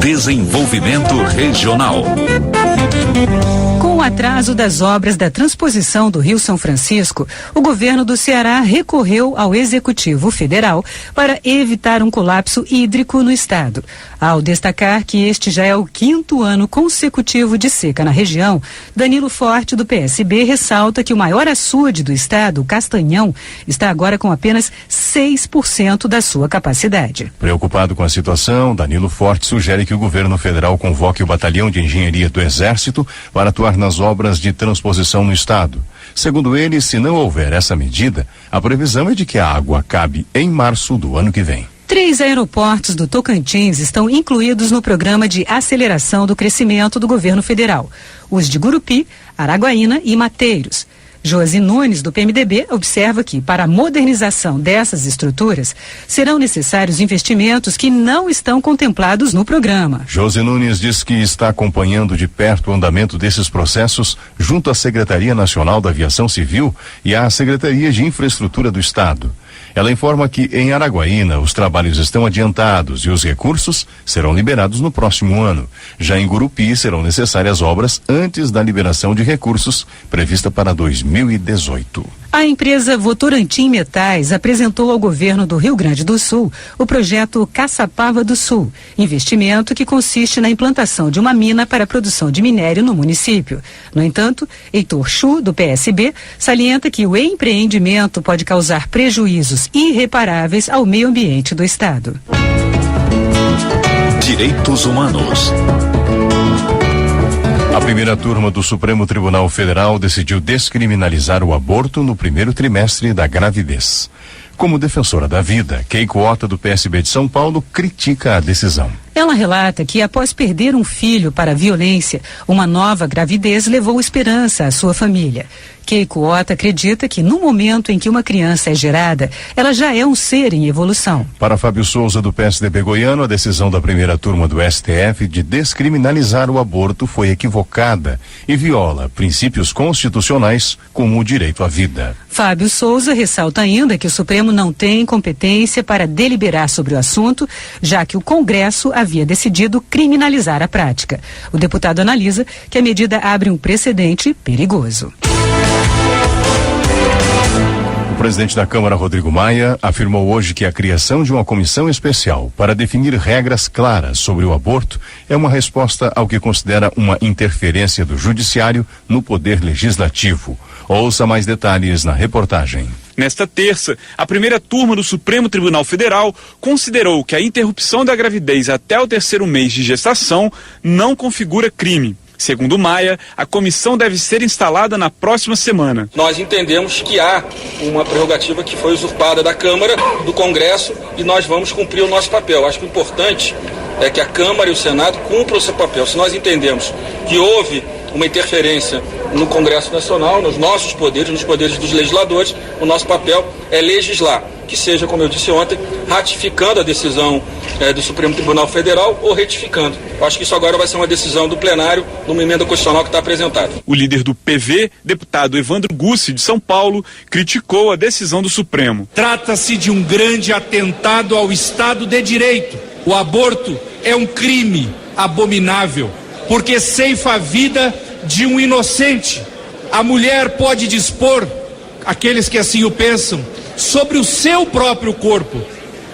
Desenvolvimento regional. Com o atraso das obras da transposição do Rio São Francisco, o governo do Ceará recorreu ao Executivo Federal para evitar um colapso hídrico no estado. Ao destacar que este já é o 5º ano consecutivo de seca na região, Danilo Forte, do PSB, ressalta que o maior açude do estado, o Castanhão, está agora com apenas 6% da sua capacidade. Preocupado com a situação, Danilo Forte sugere que o governo federal convoque o Batalhão de Engenharia do Exército para atuar nas obras de transposição no estado. Segundo ele, se não houver essa medida, a previsão é de que a água acabe em março do ano que vem. 3 aeroportos do Tocantins estão incluídos no programa de aceleração do crescimento do governo federal. Os de Gurupi, Araguaína e Mateiros. Josi Nunes, do PMDB, observa que, para a modernização dessas estruturas, serão necessários investimentos que não estão contemplados no programa. Josi Nunes diz que está acompanhando de perto o andamento desses processos junto à Secretaria Nacional da Aviação Civil e à Secretaria de Infraestrutura do Estado. Ela informa que em Araguaína os trabalhos estão adiantados e os recursos serão liberados no próximo ano. Já em Gurupi serão necessárias obras antes da liberação de recursos prevista para 2018. A empresa Votorantim Metais apresentou ao governo do Rio Grande do Sul o projeto Caçapava do Sul, investimento que consiste na implantação de uma mina para a produção de minério no município. No entanto, Heitor Chu, do PSB, salienta que o empreendimento pode causar prejuízos irreparáveis ao meio ambiente do estado. Direitos Humanos. A primeira turma do Supremo Tribunal Federal decidiu descriminalizar o aborto no primeiro trimestre da gravidez. Como defensora da vida, Keiko Ota, do PSB de São Paulo, critica a decisão. Ela relata que, após perder um filho para a violência, uma nova gravidez levou esperança à sua família. Keiko Ota acredita que, no momento em que uma criança é gerada, ela já é um ser em evolução. Para Fábio Souza, do PSDB goiano, a decisão da primeira turma do STF de descriminalizar o aborto foi equivocada e viola princípios constitucionais como o direito à vida. Fábio Souza ressalta ainda que o Supremo não tem competência para deliberar sobre o assunto, já que o Congresso havia decidido criminalizar a prática. O deputado analisa que a medida abre um precedente perigoso. O presidente da Câmara, Rodrigo Maia, afirmou hoje que a criação de uma comissão especial para definir regras claras sobre o aborto é uma resposta ao que considera uma interferência do Judiciário no poder legislativo. Ouça mais detalhes na reportagem. Nesta terça, a primeira turma do Supremo Tribunal Federal considerou que a interrupção da gravidez até o 3º mês de gestação não configura crime. Segundo Maia, a comissão deve ser instalada na próxima semana. Nós entendemos que há uma prerrogativa que foi usurpada da Câmara, do Congresso, e nós vamos cumprir o nosso papel. Acho que o importante é que a Câmara e o Senado cumpram o seu papel. Se nós entendemos que houve uma interferência no Congresso Nacional, nos nossos poderes, nos poderes dos legisladores, o nosso papel é legislar, que seja, como eu disse ontem, ratificando a decisão do Supremo Tribunal Federal ou retificando. Eu acho que isso agora vai ser uma decisão do plenário, numa emenda constitucional que está apresentada. O líder do PV, deputado Evandro Gussi, de São Paulo, criticou a decisão do Supremo. Trata-se de um grande atentado ao Estado de Direito. O aborto é um crime abominável, porque ceifa a vida de um inocente. A mulher pode dispor, aqueles que assim o pensam, sobre o seu próprio corpo,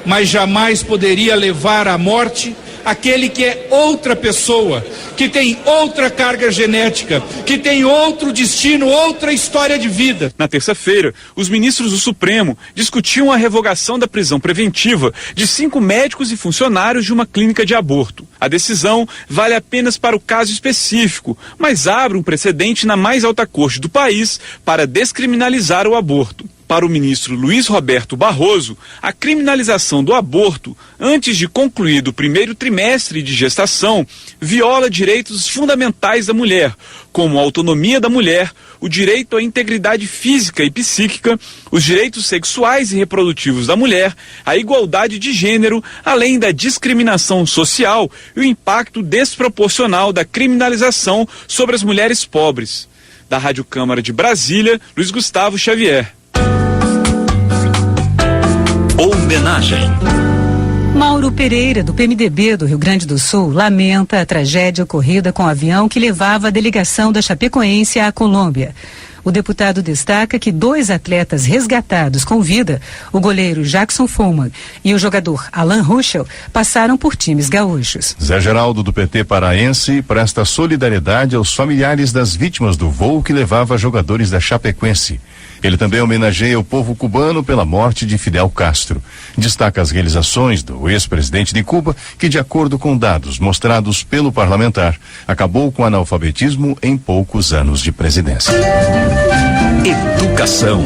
mas jamais poderia levar à morte aquele que é outra pessoa, que tem outra carga genética, que tem outro destino, outra história de vida. Na terça-feira, os ministros do Supremo discutiam a revogação da prisão preventiva de 5 médicos e funcionários de uma clínica de aborto. A decisão vale apenas para o caso específico, mas abre um precedente na mais alta corte do país para descriminalizar o aborto. Para o ministro Luiz Roberto Barroso, a criminalização do aborto, antes de concluído o primeiro trimestre de gestação, viola direitos fundamentais da mulher, como a autonomia da mulher, o direito à integridade física e psíquica, os direitos sexuais e reprodutivos da mulher, a igualdade de gênero, além da discriminação social e o impacto desproporcional da criminalização sobre as mulheres pobres. Da Rádio Câmara de Brasília, Luiz Gustavo Xavier. Homenagem. Mauro Pereira, do PMDB do Rio Grande do Sul, lamenta a tragédia ocorrida com o avião que levava a delegação da Chapecoense à Colômbia. O deputado destaca que 2 atletas resgatados com vida, o goleiro Jackson Follman e o jogador Alan Ruschel, passaram por times gaúchos. Zé Geraldo, do PT paraense, presta solidariedade aos familiares das vítimas do voo que levava jogadores da Chapecoense. Ele também homenageia o povo cubano pela morte de Fidel Castro. Destaca as realizações do ex-presidente de Cuba, que, de acordo com dados mostrados pelo parlamentar, acabou com o analfabetismo em poucos anos de presidência. Educação.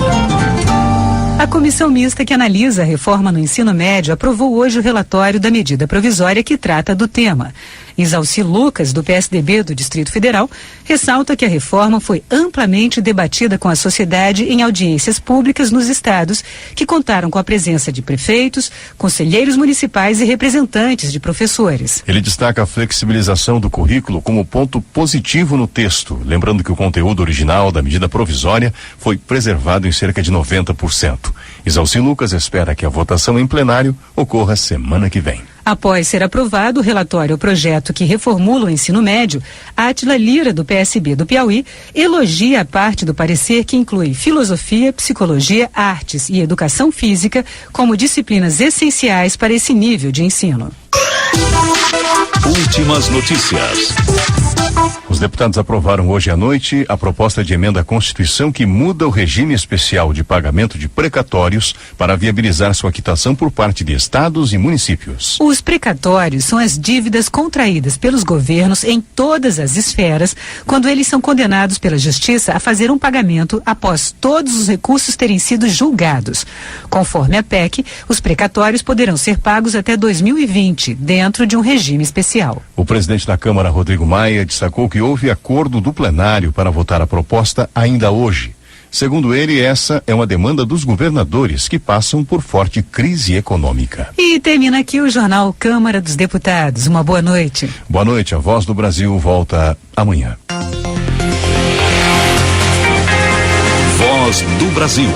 A comissão mista que analisa a reforma no ensino médio aprovou hoje o relatório da medida provisória que trata do tema. Isalci Lucas, do PSDB do Distrito Federal, ressalta que a reforma foi amplamente debatida com a sociedade em audiências públicas nos estados, que contaram com a presença de prefeitos, conselheiros municipais e representantes de professores. Ele destaca a flexibilização do currículo como ponto positivo no texto, lembrando que o conteúdo original da medida provisória foi preservado em cerca de 90%. Isalci Lucas espera que a votação em plenário ocorra semana que vem. Após ser aprovado o relatório ao projeto que reformula o ensino médio, Átila Lira, do PSB do Piauí, elogia a parte do parecer que inclui filosofia, psicologia, artes e educação física como disciplinas essenciais para esse nível de ensino. Últimas notícias. Os deputados aprovaram hoje à noite a proposta de emenda à Constituição que muda o regime especial de pagamento de precatórios para viabilizar sua quitação por parte de estados e municípios. Os precatórios são as dívidas contraídas pelos governos em todas as esferas quando eles são condenados pela Justiça a fazer um pagamento após todos os recursos terem sido julgados. Conforme a PEC, os precatórios poderão ser pagos até 2020, dentro de um regime especial. O presidente da Câmara, Rodrigo Maia, destacou que houve acordo do plenário para votar a proposta ainda hoje. Segundo ele, essa é uma demanda dos governadores que passam por forte crise econômica. E termina aqui o Jornal Câmara dos Deputados. Uma boa noite. Boa noite. A Voz do Brasil volta amanhã. Voz do Brasil.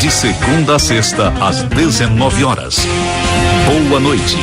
De segunda a sexta, às 19 horas. Boa noite.